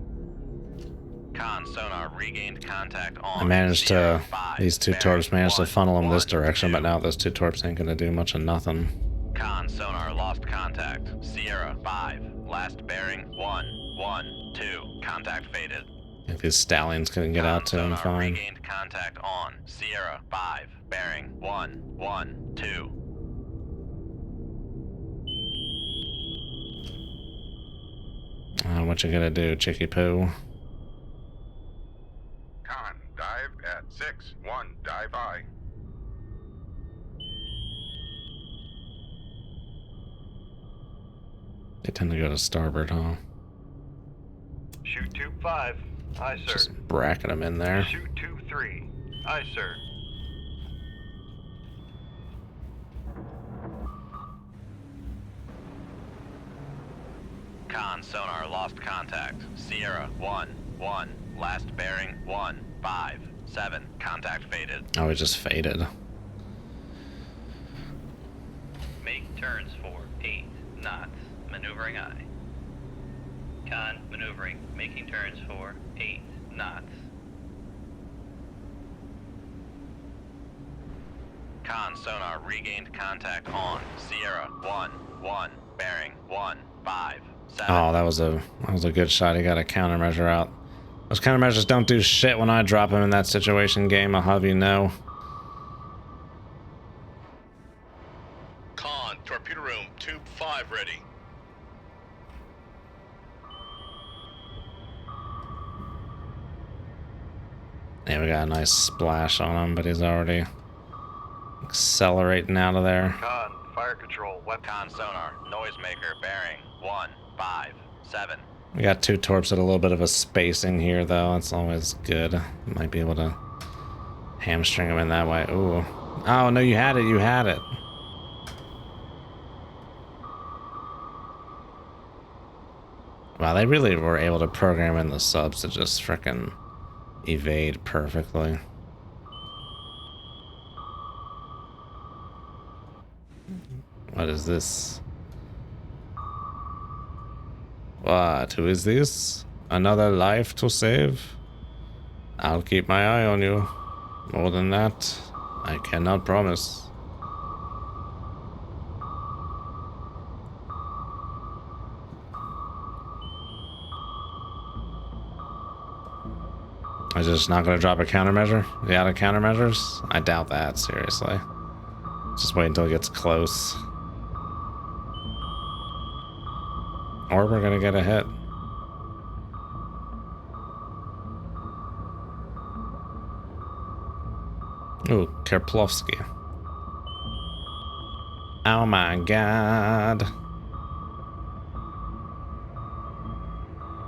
Con sonar regained contact on. I managed Sierra to, 5, these two bearing torps managed to funnel them this direction, 112. but now those two torps ain't gonna do much of nothing. Con sonar lost contact. Sierra 5. Last bearing 112. Contact faded. If these stallions can get out to him, Sonar fine. regained contact on Sierra 5. Bearing 112. What you gonna do, Chicky Poo? Con, dive at 6-1, dive I. They tend to go to starboard, huh? Shoot tube 5. Aye, sir. Just bracket them in there. Shoot tube 3. Aye, sir. Con sonar lost contact. Sierra 1-1. Last bearing 157. Contact faded. Oh, it just faded. Make turns for 8 knots. Maneuvering aye. Con, maneuvering. Making turns for 8 knots. Con sonar regained contact on Sierra 1-1. Bearing 157. Oh, that was a good shot. He got a countermeasure out. Those countermeasures don't do shit when I drop him in that situation, game. I'll have you know. Con, torpedo room, tube 5 ready. Yeah, we got a nice splash on him, but he's already accelerating out of there. Con, fire control, weapon. Con sonar noisemaker bearing 157. We got two torps at a little bit of a spacing here, though. That's always good. Might be able to hamstring him in that way. Ooh. Oh, no, you had it. You had it. Wow, they really were able to program in the subs to just frickin' evade perfectly. What is this? What? Who is this? Another life to save? I'll keep my eye on you. More than that, I cannot promise. Is it just not going to drop a countermeasure? The out of countermeasures? I doubt that, seriously. Just wait until it gets close. Or we're going to get a hit. Ooh, Kerplovsky. Oh my god.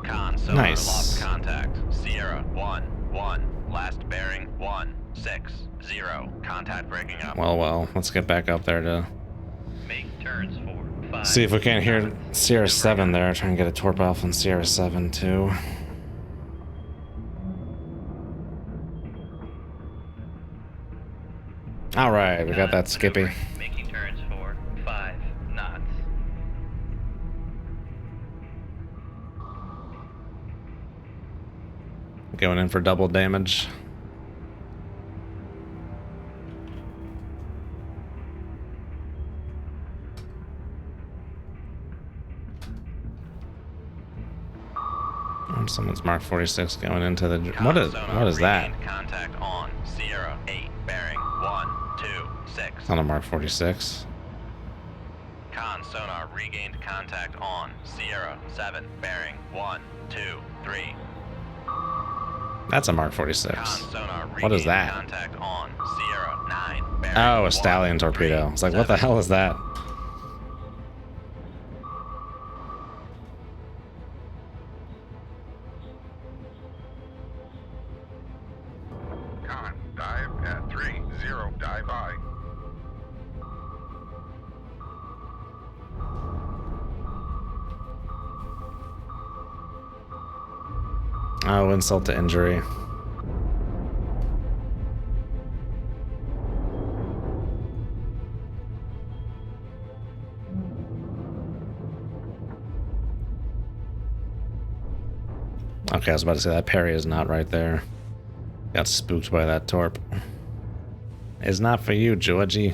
Con, sonar Nice. lost contact. Sierra 1-1. Last bearing 1-6-0. Contact breaking up. Well, let's get back up there to Make turns for 5. see if we can't hear Sierra 7 there. Try and get a torp off on Sierra 7 too. Alright, we got that Skippy. Making turns for 5 knots. Going in for double damage. Someone's Mark 46 going into the... What is that? Regained contact on Sierra 8 bearing 1-2-6. On a Mark 46. Con sonar regained contact on Sierra 7 bearing 1-2-3. That's a Mark 46. Con sonar What is regained that? Contact on Sierra 9 bearing Oh, a Stallion torpedo. It's like, what the hell is that? Con, dive at 30, dive I. Oh, insult to injury. Okay, I was about to say that parry is not right there. Got spooked by that torp. It's not for you, Georgie.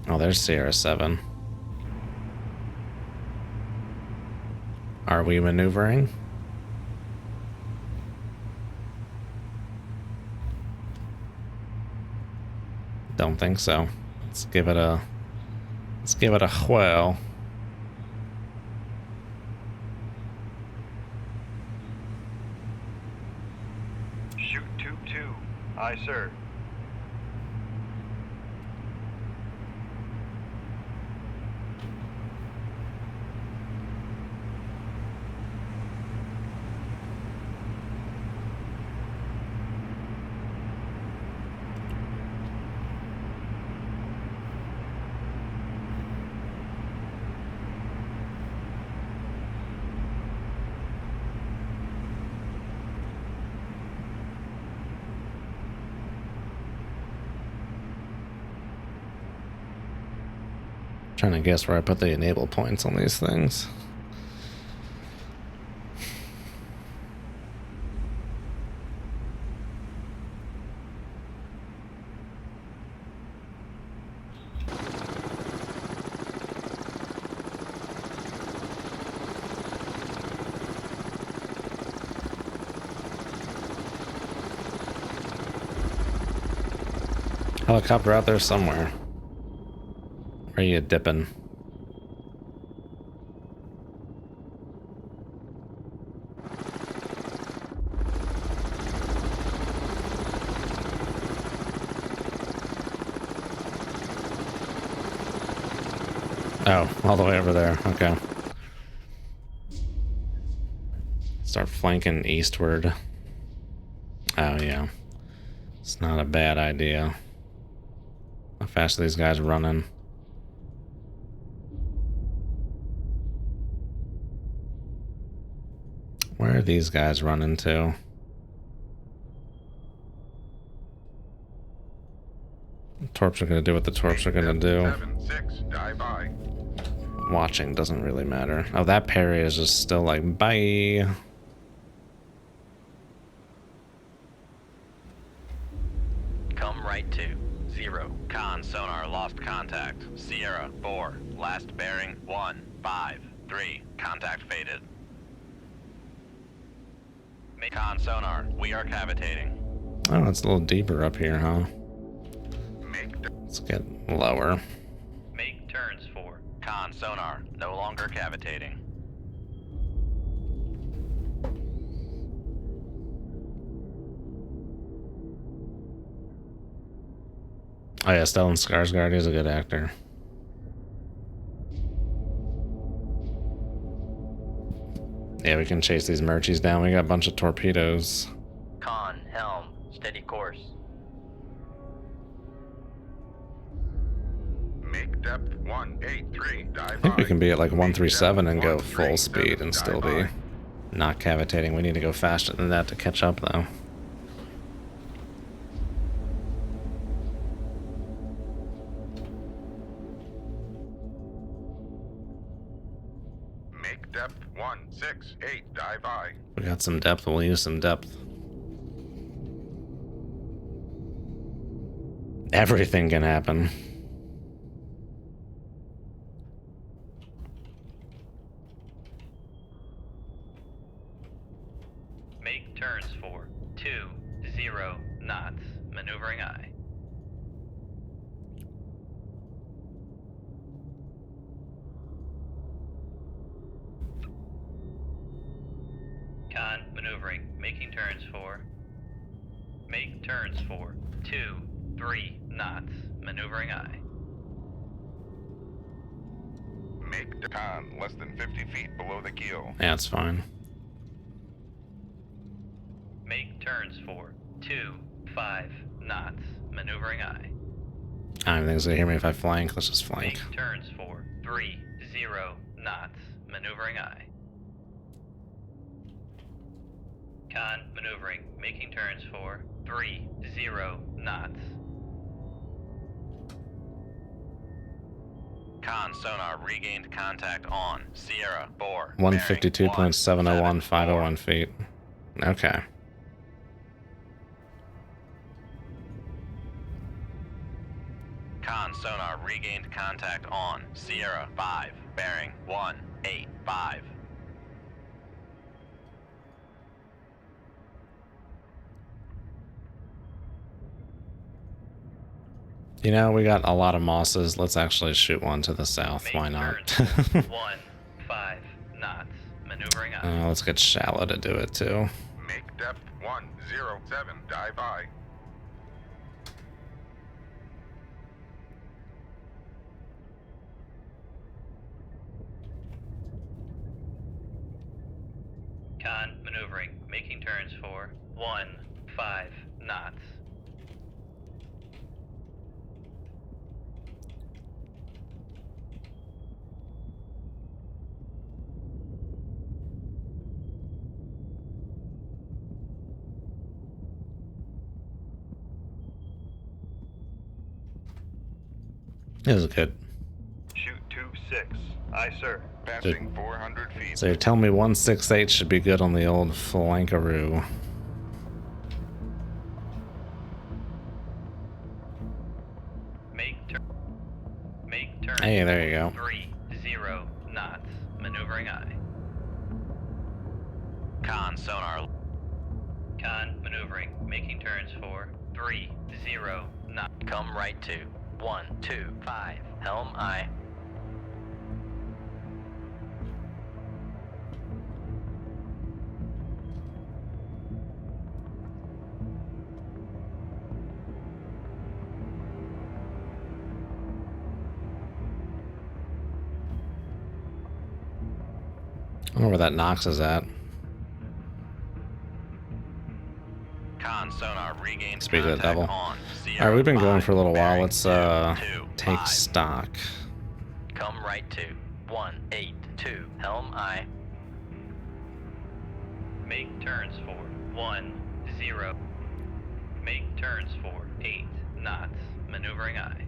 Oh, there's Sierra 7. Are we maneuvering? Don't think so. Let's give it a whirl. Shoot tube 2. Aye, sir. Trying to guess where I put the enable points on these things. Helicopter out there somewhere. Where are you dipping? Oh, all the way over there. Okay. Start flanking eastward. Oh, yeah. It's not a bad idea. How fast are these guys running? Where are these guys running to? The torps are gonna do what the torps are gonna do. 7-6, dive I. Watching doesn't really matter. Oh, that parry is just still like, bye. Come right to 0. sonar lost contact. Sierra 4, last bearing 153. Contact faded. Con sonar, we are cavitating. Oh, it's a little deeper up here, huh? Make Let's get lower. Make turns for. Con sonar, no longer cavitating. Oh yeah, Stellan Skarsgård is a good actor. Yeah, we can chase these Murchies down. We got a bunch of torpedoes. Con, helm, steady course. Make depth 183. Dive I think we can be at like 137 and go Make full depth speed and still be 137. not cavitating. We need to go faster than that to catch up, though. Make depth 168. Dive I. We got some depth. We'll use some depth. Everything can happen. Make turns for 20 knots. Maneuvering I. Con, maneuvering. Making turns for. Make turns for 23 knots. Maneuvering I. Make the con less than 50 feet below the keel. Yeah, it's fine. Make turns for 25 knots. Maneuvering I. I don't think it's gonna hear me if I flank. Let's just flank. Make turns for 30 knots. Maneuvering I. Con, maneuvering. Making turns for 30 knots. Con sonar regained contact on Sierra 4. 152.701, 501 feet. Okay. Con sonar regained contact on Sierra 5, bearing 185. You know, we got a lot of mosses. Let's actually shoot one to the south. Make Why not? turns for 15 knots. Maneuvering I. Let's get shallow to do it too. Make depth 107. Dive I. Con, maneuvering. Making turns for 15 knots. It was good. Shoot tube 6. Aye, sir. Passing 400 feet. So you're telling me 168 should be good on the old flankaroo. Make turns. Hey, there you go. 30 knots. Maneuvering I. Con sonar. Con, maneuvering. Making turns for 30 knots. Come right to 125. Helm aye. I don't know where that Knox is at. Con sonar regained Speak of the contact devil. on Sierra Alright, we've been going 5, for a little while. bearing Let's 225. take stock. Come right to 182. Helm aye. Make turns for 10. Make turns for 8 knots. Maneuvering I.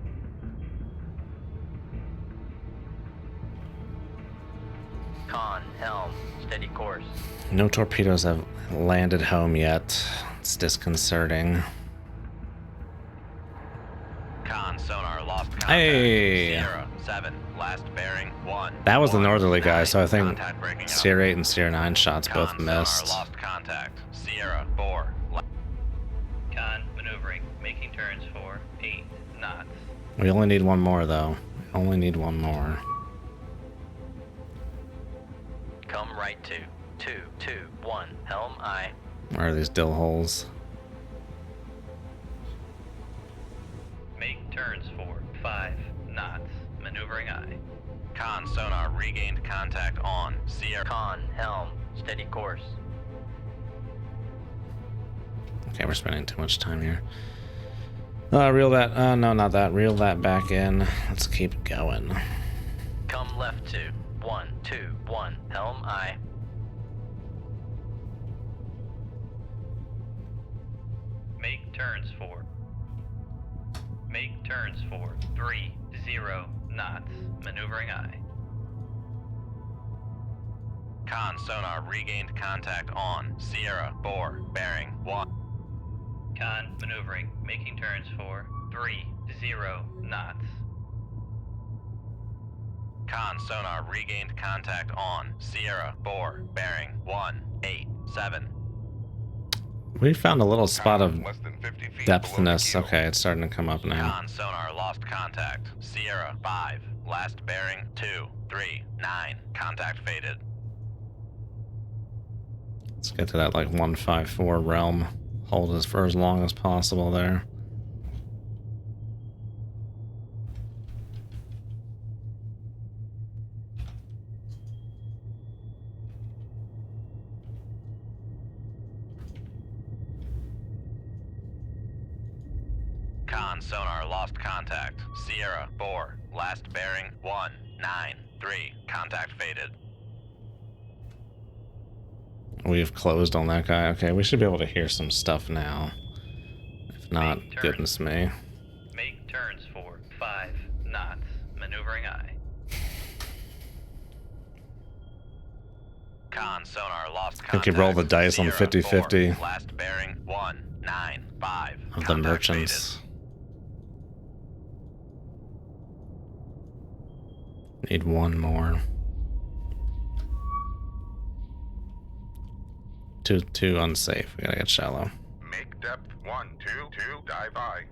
Con, helm, steady course. No torpedoes have landed home yet. It's disconcerting. Con sonar lost Hey! Sierra 7, last bearing 1. That was the 1, northerly guy, 9, so I think contact breaking up. Sierra 8 and Sierra 9 shots both Con sonar missed. lost contact. Sierra 4. Con maneuvering, making turns for 8 knots. We only need one more, though. We only need one more. Come right to 221, helm aye. Where are these dill holes? Make turns for 5 knots. Maneuvering aye. Con sonar regained contact on. Sierra. Con, helm, steady course. Okay, we're spending too much time here. Reel that. No, not that. Reel that back in. Let's keep going. Come left to 121, helm aye. Make turns for 30 knots. Maneuvering aye. Con sonar regained contact on. Sierra 4, bearing 1. Con maneuvering, making turns for 30 knots. Con sonar regained contact on. Sierra 4, bearing 187. We found a little spot of Less than 50 feet depthness. below the keel. Okay, it's starting to come up now. Con sonar lost contact. Sierra 5, last bearing 239. Contact faded. Let's get to that like 154 realm. Hold us for as long as possible there. Con sonar lost contact. Sierra 4, last bearing 193. Contact faded. We've closed on that guy. Okay, we should be able to hear some stuff now. If not, Make turns. goodness me. Make turns for 5 knots. Maneuvering aye. Con sonar lost I contact. think you roll the dice on Sierra 50-50. 4, last bearing 195. Of the Contact merchants. Need one more. Too unsafe. We gotta get shallow. Make depth 122, dive aye.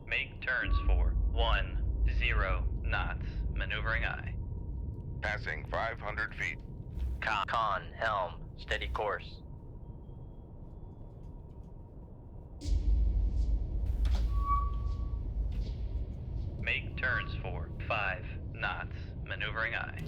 Make turns for 10 knots. Maneuvering aye. Passing 500 feet. Con, helm, steady course. Make turns for 5 knots. Maneuvering aye.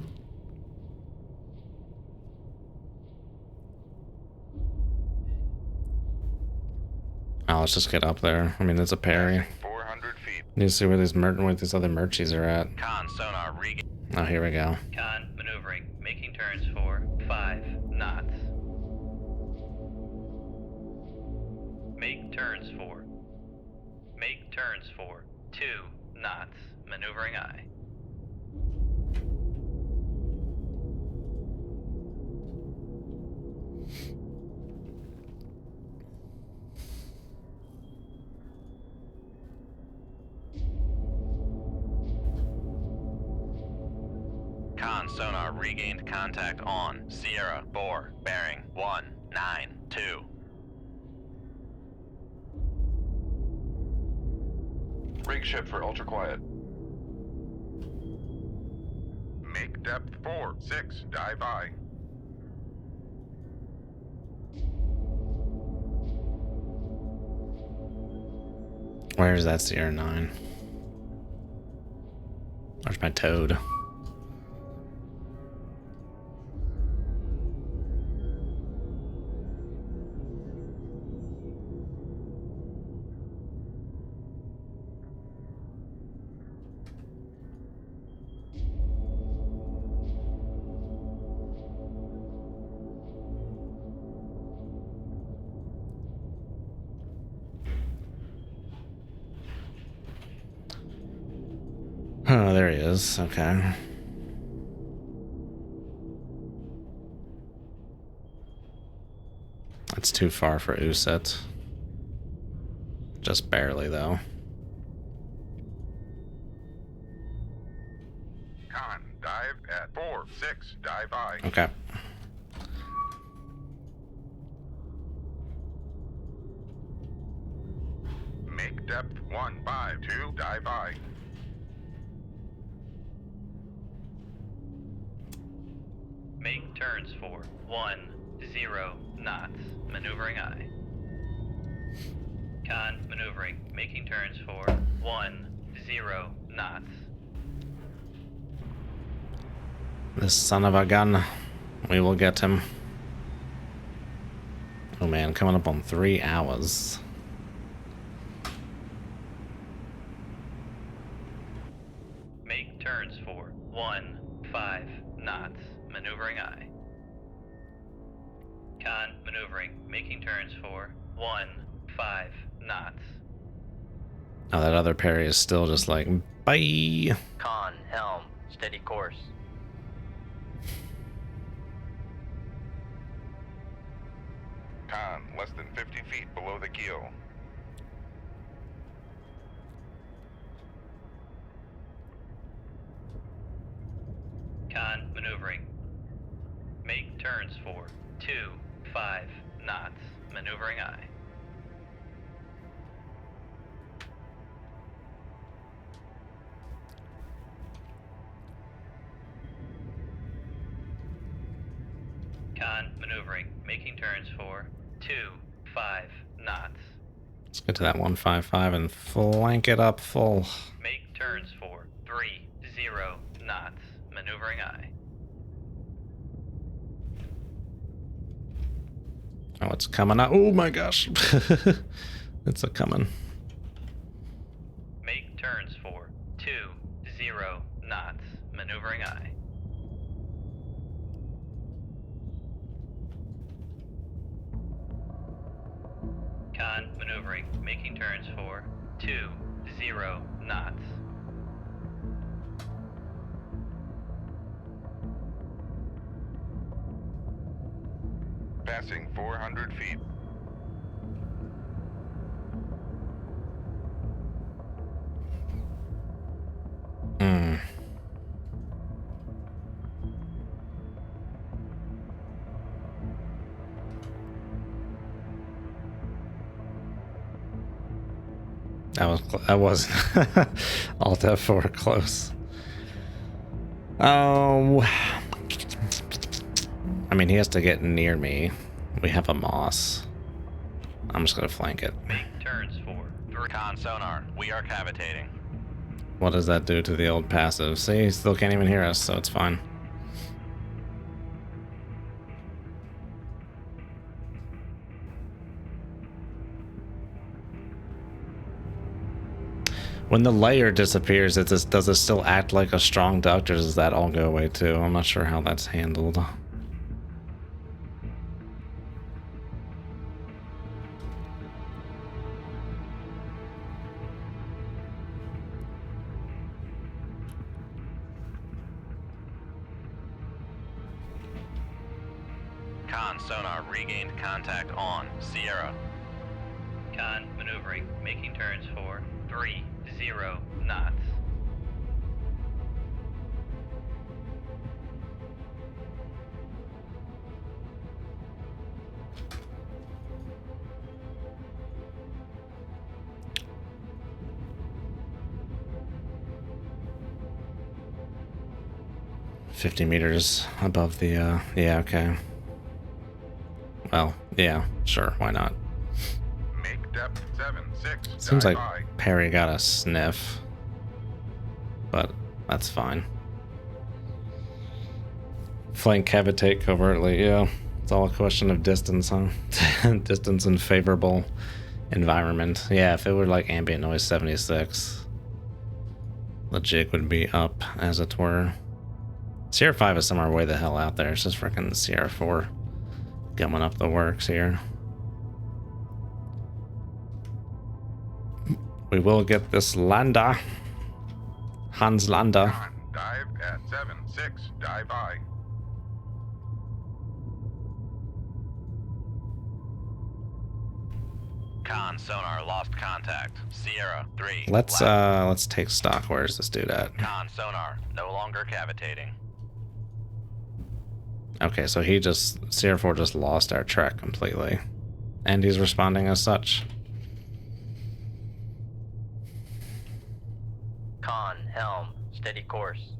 Oh, let's just get up there. I mean, it's a parry. Passing 400 feet. Need to see where these other merchies are at. Con sonar regained. Oh, here we go. Con maneuvering, making turns for 5 knots. Make turns for 2 knots. Maneuvering aye. Con sonar regained contact on. Sierra 4, bearing 192. Rig ship for ultra quiet. Make depth 46, dive aye. Where's that Sierra 9? Where's my toad? Oh, there he is. Okay. That's too far for Uset. Just barely, though. Con, dive at 4-6, dive I. Okay. Make depth 152, dive I. Make turns for 10 knots. Maneuvering I. Con, maneuvering. Making turns for 10 knots. This son of a gun. We will get him. Oh man, coming up on 3 hours. Make turns for 15 knots. Maneuvering I. Con, maneuvering. Making turns for 15 knots. Oh, that other parry is still just like, bye. Con, helm, steady course. Con, less than 50 feet below the keel. Con, maneuvering. Make turns for 25 knots. Maneuvering I. Con, maneuvering. Making turns for 25 knots. Let's get to that 155 and flank it up full. Make turns for 30 knots. Maneuvering I. Oh, it's coming out. Oh my gosh. It's a coming. Make turns for 20 knots. Maneuvering I. Con, maneuvering. Making turns for 20 knots. Passing 400 feet. Hmm. That wasn't Alt F4 close. Oh, I mean, he has to get near me. We have a moss. I'm just gonna flank it. Make turns for 3. Con sonar, we are cavitating. What does that do to the old passive? See, he still can't even hear us, so it's fine. When the layer disappears, does it still act like a strong duct, or does that all go away too? I'm not sure how that's handled. Con sonar regained contact on Sierra. Con, maneuvering. Making turns for 30 knots. $50 meters above the, yeah, okay. Well, yeah, sure, why not? Make depth 7-6. Seems dive like I. Perry got a sniff, but that's fine. Flank cavitate covertly, yeah. It's all a question of distance, huh? Distance and favorable environment. Yeah, if it were like ambient noise 76, the jig would be up, as it were. Sierra 5 is somewhere way the hell out there. It's just freaking Sierra 4 gumming up the works here. We will get this Landa. Hans Landa. Con, dive at 7-6, dive I. Con sonar lost contact. Sierra 3. Let's take stock. Where's this dude at? Con sonar no longer cavitating. Okay, so Sierra 4 just lost our track completely. And he's responding as such. Con, helm, steady course.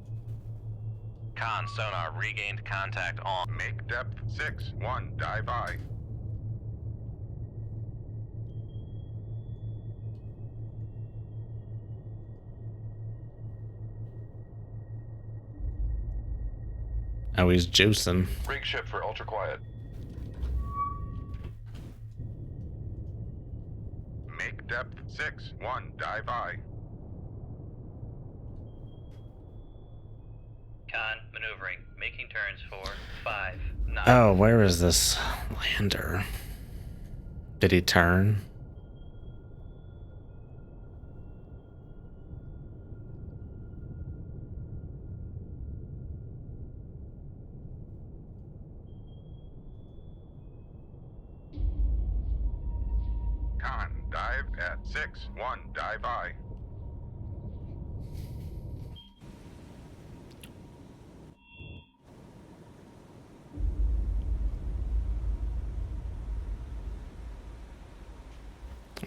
Con sonar regained contact on. Make depth 6-1, dive I. Oh, he's juicing. Rig ship for ultra quiet. Make depth 6-1, dive I. Con, maneuvering, making turns for 5 knots. Oh, where is this lander? Did he turn? Con, dive at 6-1, dive I.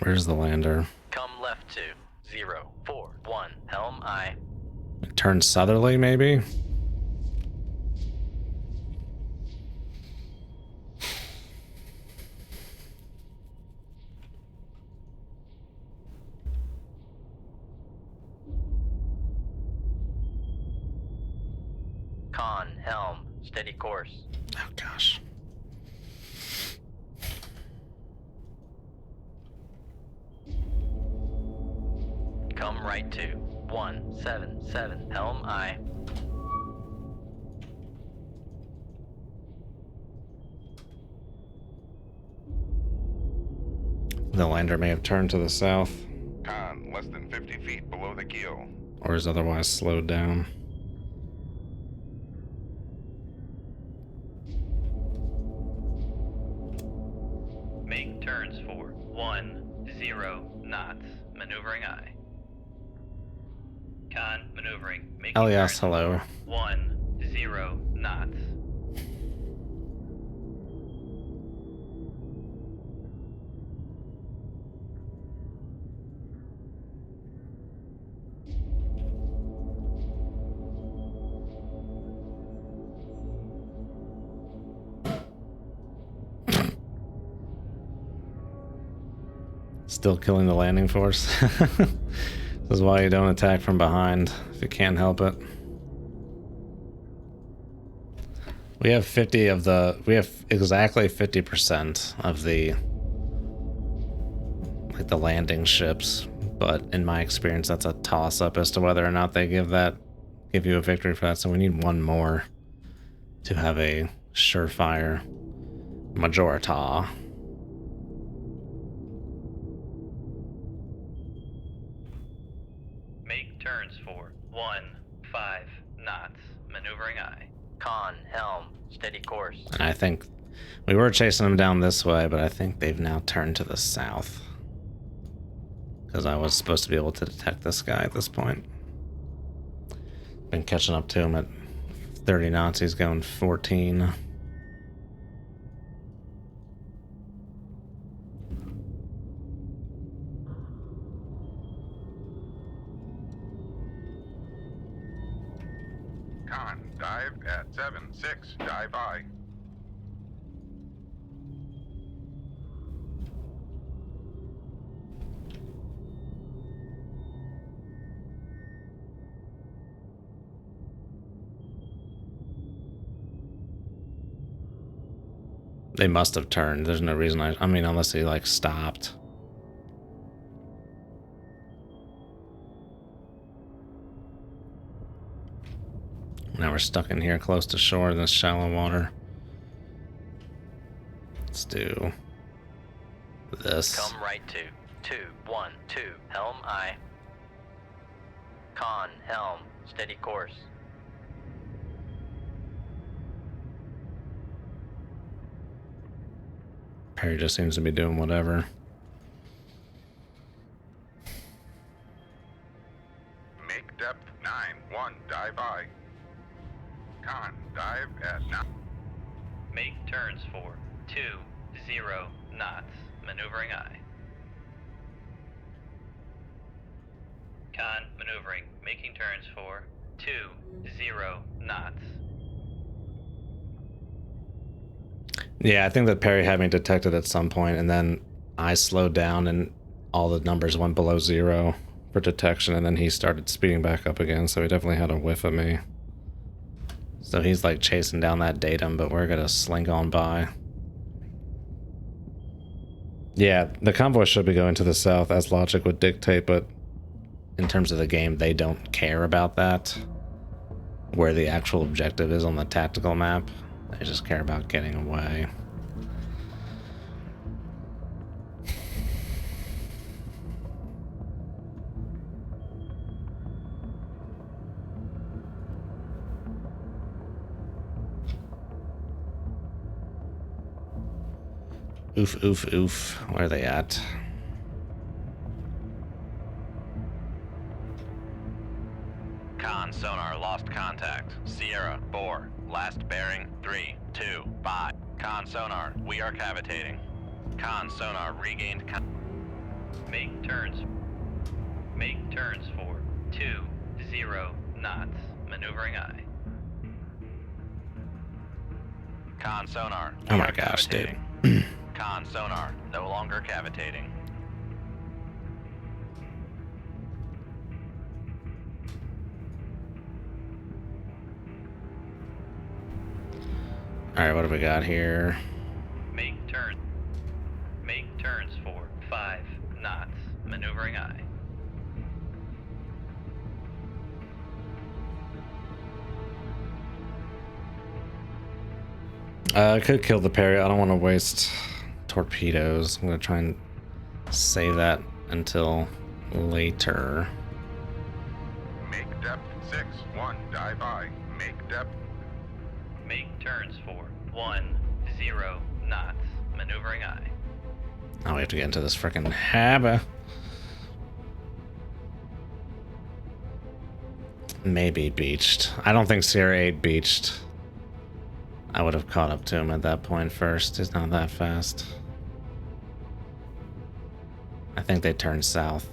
Where's the lander? Come left to 0, 4, 1, helm I. Turn southerly, maybe? Con, helm, steady course. Oh, gosh. Come right to 177, helm I. The lander may have turned to the south, Con, less than 50 feet below the keel. or is otherwise slowed down. Make turns for 10 knots. Maneuvering I. Con, maneuvering, making Elias, turns hello. for 10 knots. Still killing the landing force. This is why you don't attack from behind if you can't help it. We have we have exactly 50% of the landing ships, but in my experience that's a toss-up as to whether or not they give you a victory for that, so we need one more to have a surefire majority. Make turns for 15 knots. Maneuvering I. Con, helm, steady course. And I think we were chasing them down this way, but I think they've now turned to the south. Because I was supposed to be able to detect this guy at this point. Been catching up to him at 30 knots, he's going 14. Con, dive at 7-6, dive I. They must have turned. There's no reason I mean, unless he like stopped. Now we're stuck in here close to shore in this shallow water. Let's do this. Come right to 212, helm I. Con, helm, steady course. Perry just seems to be doing whatever. depth 9-1, dive I. Con, dive at 9. Make turns for 20 knots. Maneuvering I. Con, maneuvering. Making turns for 20 knots. Yeah, I think that Perry had me detected at some point, and then I slowed down and all the numbers went below 0 for detection, and then he started speeding back up again, so he definitely had a whiff of me. So he's like chasing down that datum, but we're gonna slink on by. Yeah, the convoy should be going to the south as logic would dictate, but in terms of the game, they don't care about that. Where the actual objective is on the tactical map. They just care about getting away. Oof, oof, oof. Where are they at? Con sonar lost contact. Sierra 4. Last bearing 325. Con sonar, we are cavitating. Con sonar regained Make turns. Make turns for 20 knots. Maneuvering I. Con sonar. Oh we my are gosh, dude. cavitating. Con sonar, no longer cavitating. Alright, what do we got here? Make turns. Make turns for 5 knots. Maneuvering I. I could kill the Perry. I don't want to waste torpedoes. I'm going to try and save that until later. Make depth 6-1, dive I. Make depth. Make turns for 10 knots. Maneuvering I. Oh, we have to get into this frickin' harbor. Maybe beached. I don't think Sierra 8 beached. I would have caught up to him at that point first. He's not that fast. I think they turned south.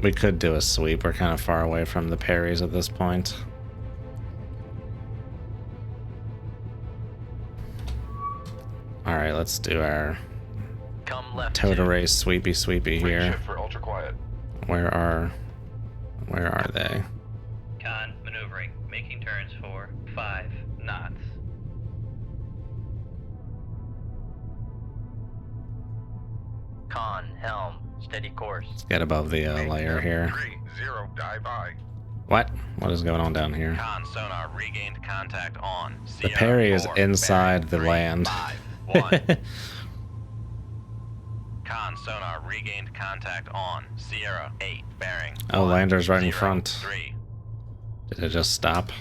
We could do a sweep. We're kind of far away from the Perrys at this point. Alright, let's do our Come left Total race sweepy sweepy Right here. shift for ultra quiet. Where are they? Con, maneuvering. Making turns for 5 knots. Con, helm, steady course. Let's get above the Make layer depth here. 3-0, dive I. What? What is going on down here? Con sonar regained contact on. The Sierra Perry is 4, inside the bearing land. 351. Con sonar regained contact on. Sierra 8 bearing. Oh, 1, lander's right in 0, front. 3. Did it just stop?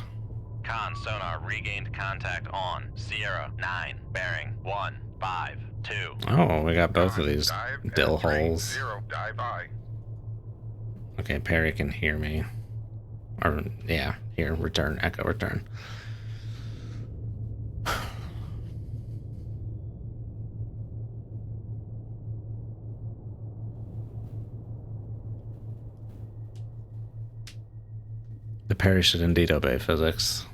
Con sonar regained contact on. Sierra 9 bearing 1, 5, 2. Oh, we got both of Con, these dive at dill holes. 3-0, dive I. Okay, Perry can hear me. Or, yeah, here, return, echo, return. The Perry should indeed obey physics.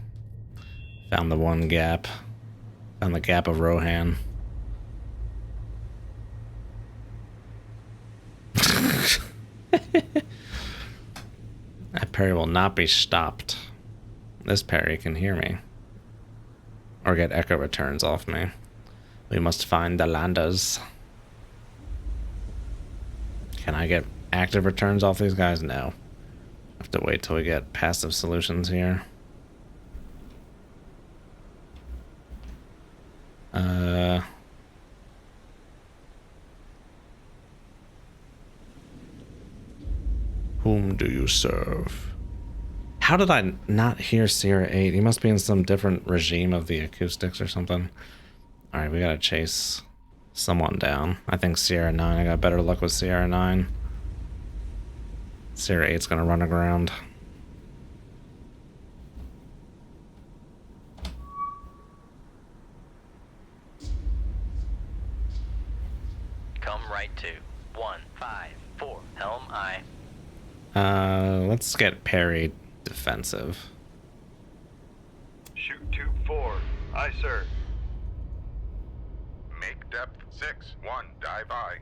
Found the one gap. Found the gap of Rohan. That Perry will not be stopped. This Perry can hear me. Or get echo returns off me. We must find the landers. Can I get active returns off these guys? No. Have to wait till we get passive solutions here. Whom do you serve? How did I not hear Sierra 8? He must be in some different regime of the acoustics or something. Alright, we gotta chase someone down. I think Sierra 9. I got better luck with Sierra 9. Sierra 8's gonna run aground. Come right to 154. Helm I. Let's get Perry defensive. Shoot tube 4. Aye, sir. Make depth 6-1, dive I.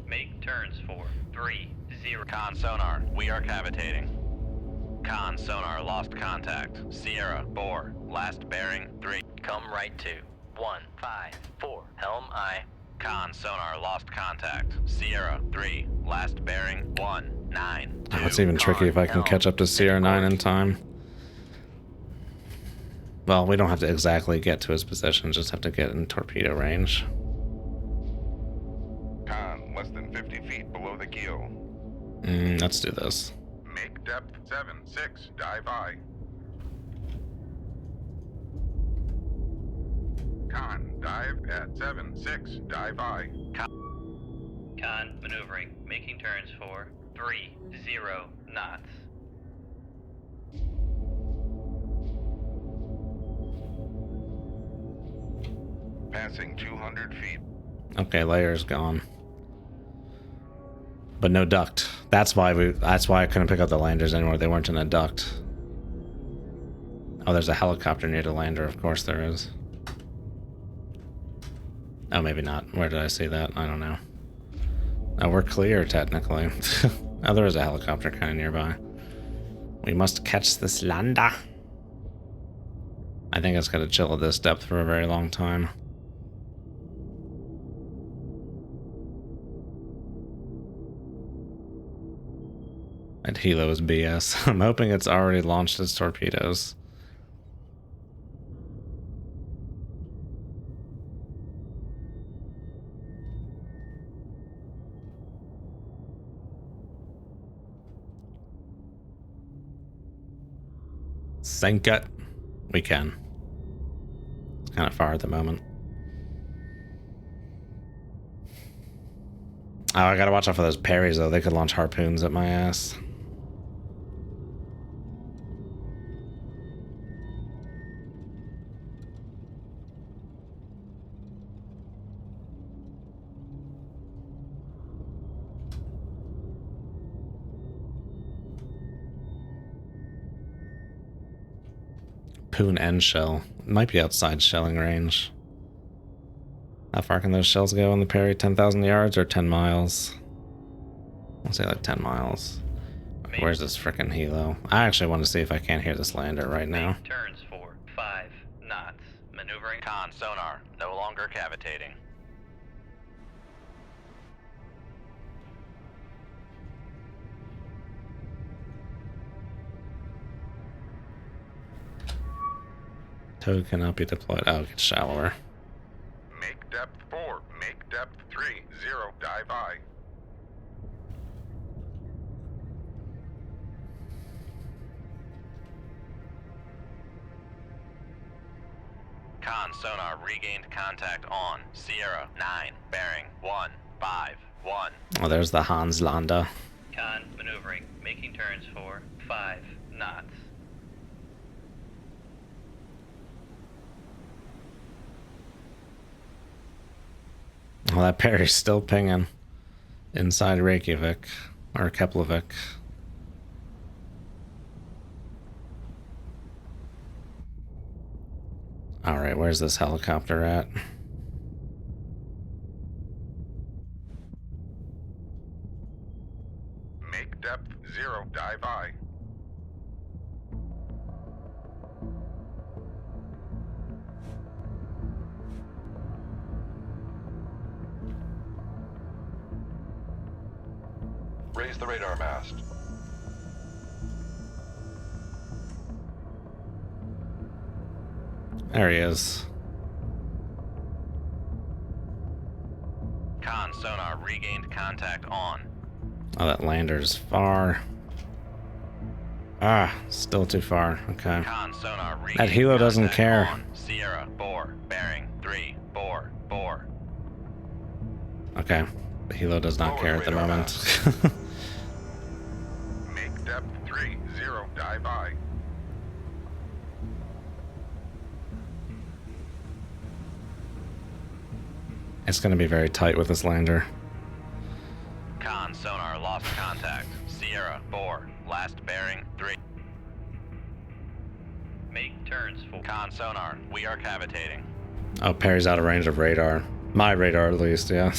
Make turns for 3-0. Con sonar, we are cavitating. Con sonar lost contact. Sierra 4, last bearing 3. Come right to 154. Helm I. Con sonar lost contact. Sierra 3, last bearing 19. Oh, it's even tricky if I can catch up to Sierra 9 in time. Well, we don't have to exactly get to his position, just have to get in torpedo range. Con, less than 50 feet below the keel. Let's do this. Make depth 7-6, dive I. Con, dive at 7-6, dive I. Con maneuvering, making turns for 30 knots. Passing 200 feet. Okay, layer's gone. But no duct. That's why I couldn't pick up the landers anymore. They weren't in a duct. Oh, there's a helicopter near the lander. Of course there is. Oh, maybe not. Where did I see that? I don't know. Oh, we're clear, technically. Oh, there is a helicopter kind of nearby. We must catch this lander. I think it's going to chill at this depth for a very long time. That helo is BS. I'm hoping it's already launched its torpedoes. Sink it. We can. It's kind of far at the moment. Oh, I gotta watch out for those parries though. They could launch harpoons at my ass. Poon and shell. Might be outside shelling range. How far can those shells go on the parry? 10,000 yards or 10 miles? I'll say like 10 miles. Where's this frickin' helo? I actually want to see if I can't hear this lander right now. Make turns for 5 knots. Maneuvering. Con sonar, no longer cavitating. Tow cannot be deployed. Oh, it gets shallower. Make depth 4, make depth 3-0, dive I. Con sonar regained contact on Sierra 9, bearing 151. Oh, there's the Hans Landa. Con maneuvering, making turns for 5 knots. Well, that parry's still pinging inside Reykjavik or Keflavik. All right, where's this helicopter at? Make depth 0, dive I. Raise the radar mast. There he is. Con sonar regained contact on. Oh, that lander's far. Ah, still too far. Okay. Con sonar regained That helo doesn't contact care. on Sierra 4, bearing 344. Okay. The Hilo does not care at the moment. Make depth 30, dive I. It's going to be very tight with this lander. Con sonar lost contact. Sierra 4, last bearing 3. Make turns for Con sonar, we are cavitating. Oh, Perry's out of range of radar. My radar, at least, yeah.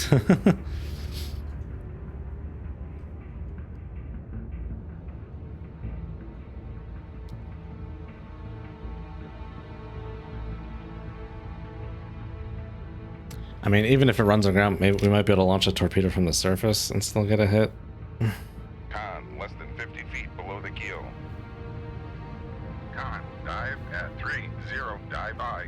I mean, even if it runs aground, maybe we might be able to launch a torpedo from the surface and still get a hit. Con, less than 50 feet below the keel. Con, dive at 30, dive I.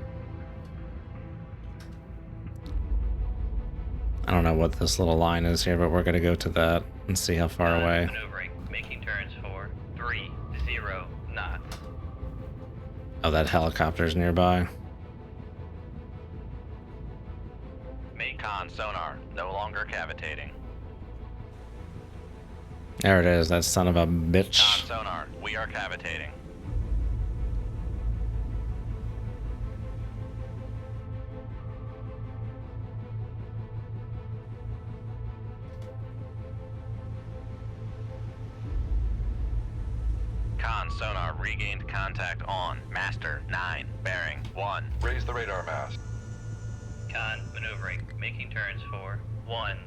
I don't know what this little line is here, but we're going to go to that and see how far away. Maneuvering, making turns for 30 knots. Oh, that helicopter's nearby. Make con sonar, no longer cavitating. There it is, that son of a Con bitch. sonar, we are cavitating. Con sonar regained contact on master 9, bearing 1. Raise the radar mast. Con, maneuvering, making turns for 10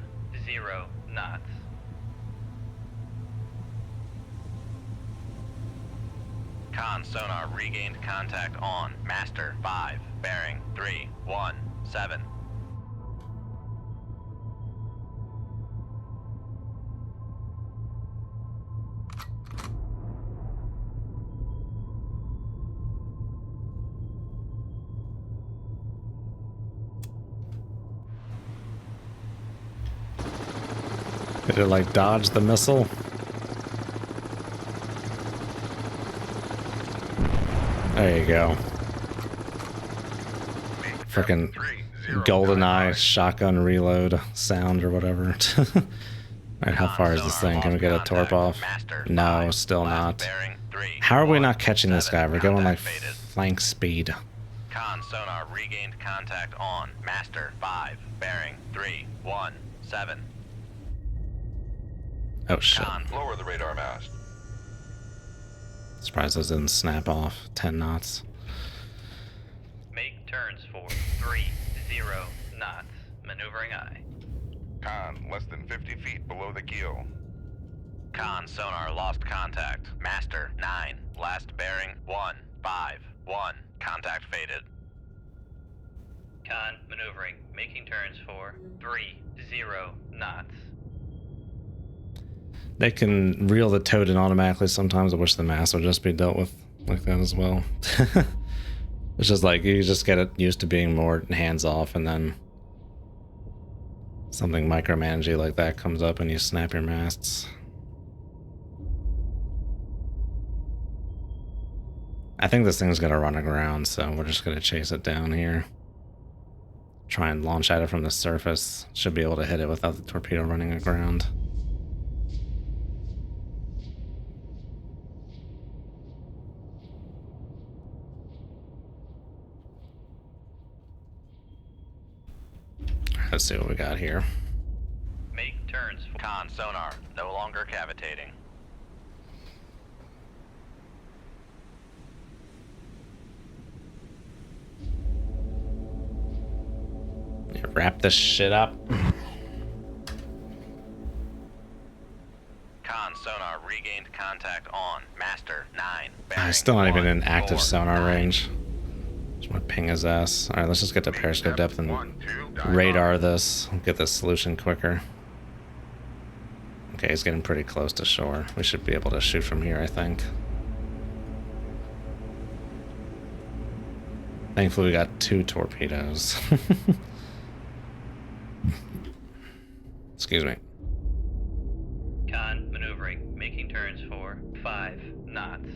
knots. Con sonar regained contact on master 5, bearing 317. Did it like dodge the missile? There you go. Frickin' GoldenEye shotgun reload sound or whatever. Alright, how far is this thing? Can we get a torp off? No, still not. How are we not catching this guy? We're going like flank speed. Con sonar regained contact on master 5, bearing 317. Oh shit. Con, Lower the radar mast. Surprised those didn't snap off. 10 knots. Make turns for 30 knots. Maneuvering I. Con, less than 50 feet below the keel. con sonar lost contact. Master 9, last bearing 151. Contact faded. Con, maneuvering, making turns for 30 knots. They can reel the toad in automatically sometimes. I wish the mast would just be dealt with like that as well. It's just like you just get it used to being more hands off, and then something micromanagey like that comes up and you snap your masts. I think this thing's gonna run aground, so we're just gonna chase it down here. Try and launch at it from the surface. Should be able to hit it without the torpedo running aground. Let's see what we got here. Make turns for Con sonar, no longer cavitating. Yeah, wrap this shit up. Con sonar regained contact on Master 9. I'm still not even in active 149. sonar range. Just want to ping his ass. Alright, let's just get to periscope depth and radar this. Get this solution quicker. Okay, he's getting pretty close to shore. We should be able to shoot from here, I think. Thankfully, we got 2 torpedoes. Excuse me. Con, maneuvering, making turns for 5 knots.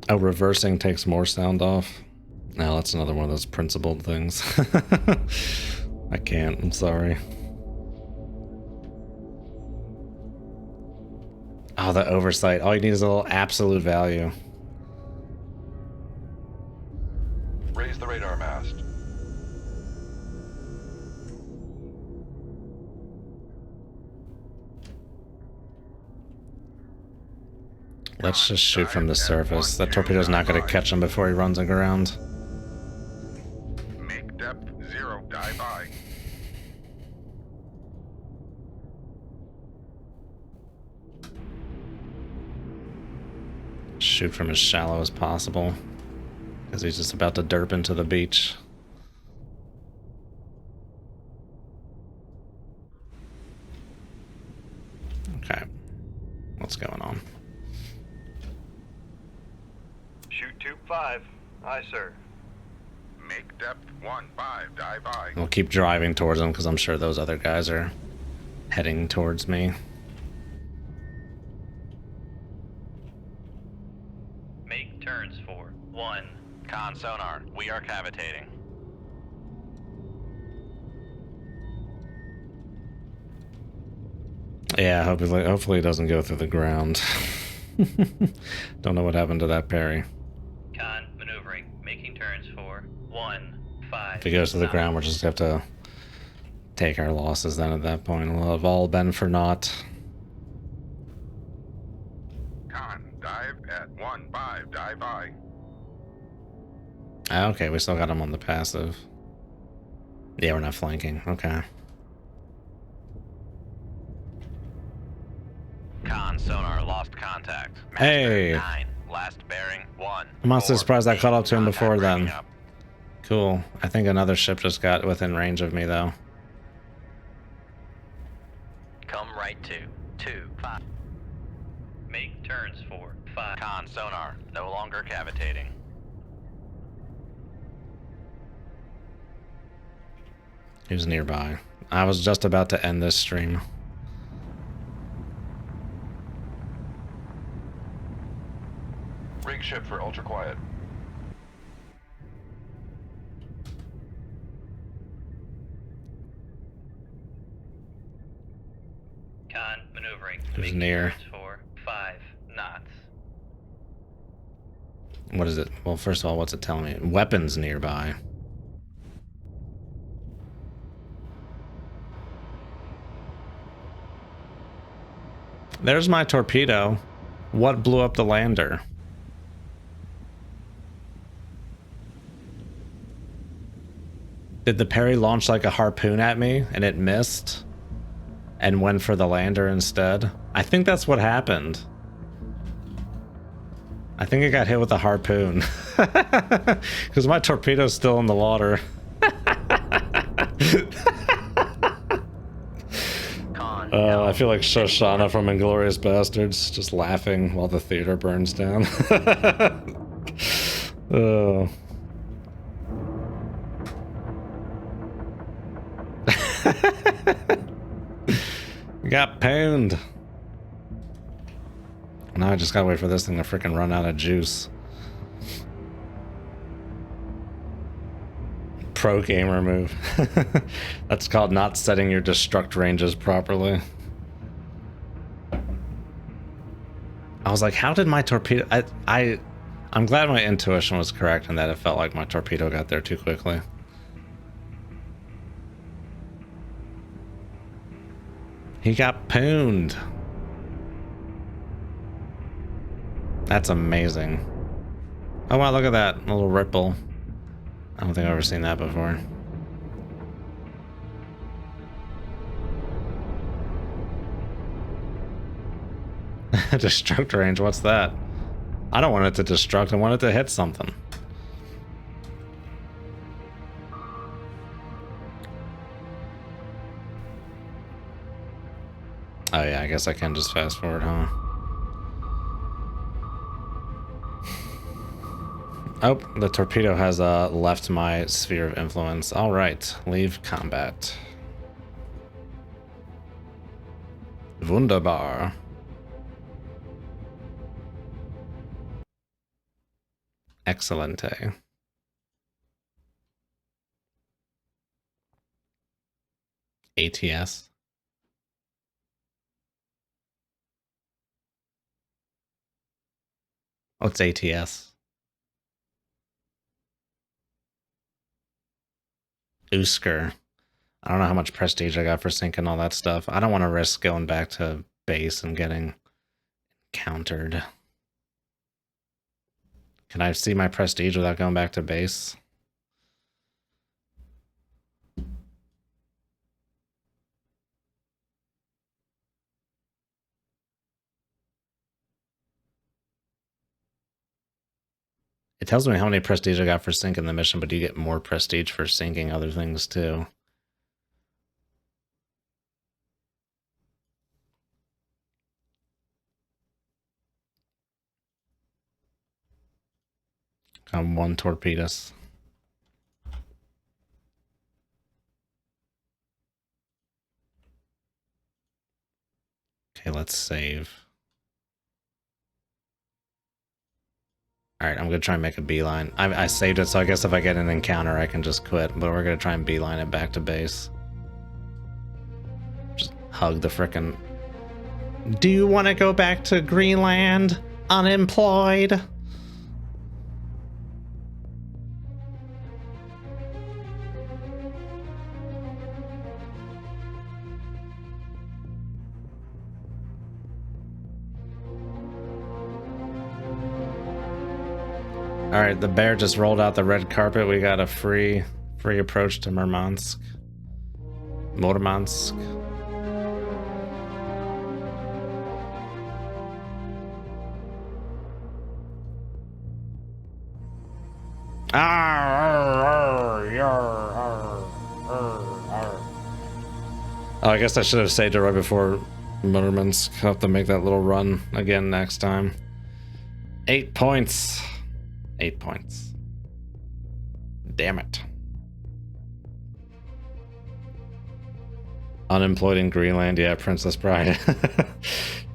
Oh, reversing takes more sound off. No, that's another one of those principled things. I can't, I'm sorry. Oh, the oversight. All you need is a little absolute value. Raise the radar mast. Let's just shoot from the surface. That torpedo's not going to catch him before he runs aground. Make depth 0, dive I. Shoot from as shallow as possible, because he's just about to derp into the beach. Okay. What's going on? Shoot tube 5. Aye, sir. Make depth 1, 5, dive I. We'll keep driving towards him, because I'm sure those other guys are heading towards me. Make turns for 1. Con sonar, we are cavitating. Yeah, hopefully it doesn't go through the ground. Don't know what happened to that Perry. Con maneuvering, making turns for 1, 5. If he goes to the knots. ground, we'll just have to take our losses then at that point. We'll have all been for naught. Con, dive at 1, 5, dive I. Ah, okay, we still got him on the passive. Yeah, we're not flanking. Okay. Con sonar, lost contact. Master Hey! 9, last bearing 1. I'm also 4, surprised I 8, caught up to him contact before breaking then. up. Cool. I think another ship just got within range of me, though. Come right to 2, 5. Make turns for 5. Con sonar, no longer cavitating. He was nearby. I was just about to end this stream. Rig ship for ultra quiet. Con maneuvering, It was making near. turns for 5 knots. What is it? Well, first of all, what's it telling me? Weapons nearby. There's my torpedo. What blew up the lander? Did the Perry launch like a harpoon at me and it missed and went for the lander instead? I think that's what happened. I think it got hit with a harpoon because my torpedo's still in the water. Con. I feel like Shoshana from Inglourious Bastards, just laughing while the theater burns down. Oh. Got pwned. Now I just gotta wait for this thing to freaking run out of juice. Pro gamer move. That's called not setting your destruct ranges properly. I was like, how did my torpedo... I'm glad my intuition was correct and that it felt like my torpedo got there too quickly. He got pooned. That's amazing. Oh wow, look at that little ripple. I don't think I've ever seen that before. Destruct range, what's that? I don't want it to destruct, I want it to hit something. Oh yeah, I guess I can just fast forward, huh? Oh, the torpedo has left my sphere of influence. All right, leave combat. Wunderbar. Excelente. ATS. Oh, it's ATS. Usker. I don't know how much prestige I got for sinking all that stuff. I don't want to risk going back to base and getting countered. Can I see my prestige without going back to base? It tells me how many prestige I got for sinking the mission, but you get more prestige for sinking other things too. Got 1 torpedoes. Okay, let's save. Alright, I'm gonna try and make a beeline. I saved it, so I guess if I get an encounter, I can just quit. But we're gonna try and beeline it back to base. Just hug the frickin'... Do you want to go back to Greenland? Unemployed? Alright, the bear just rolled out the red carpet. We got a free approach to Murmansk. Murmansk. Oh, I guess I should have saved it right before Murmansk. I'll have to make that little run again next time. 8 points. 8 points. Damn it. Unemployed in Greenland, yeah, Princess Bride.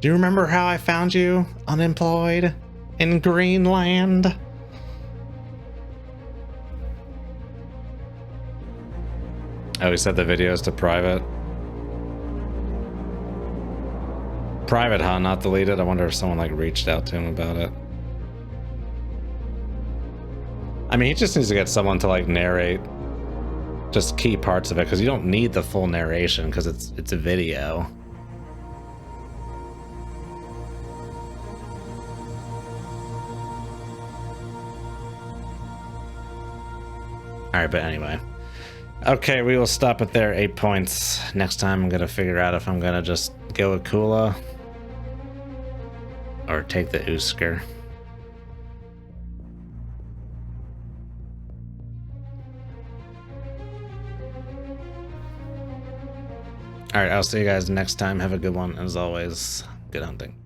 Do you remember how I found you? Unemployed in Greenland? Oh, he said the video is to private. Private, huh? Not deleted? I wonder if someone like reached out to him about it. I mean, he just needs to get someone to like narrate just key parts of it, because you don't need the full narration because it's a video. Alright, but anyway. Okay, we will stop it there. 8 points. Next time I'm gonna figure out if I'm gonna just go with Kula or take the Usker. Alright, I'll see you guys next time. Have a good one. As always, good hunting.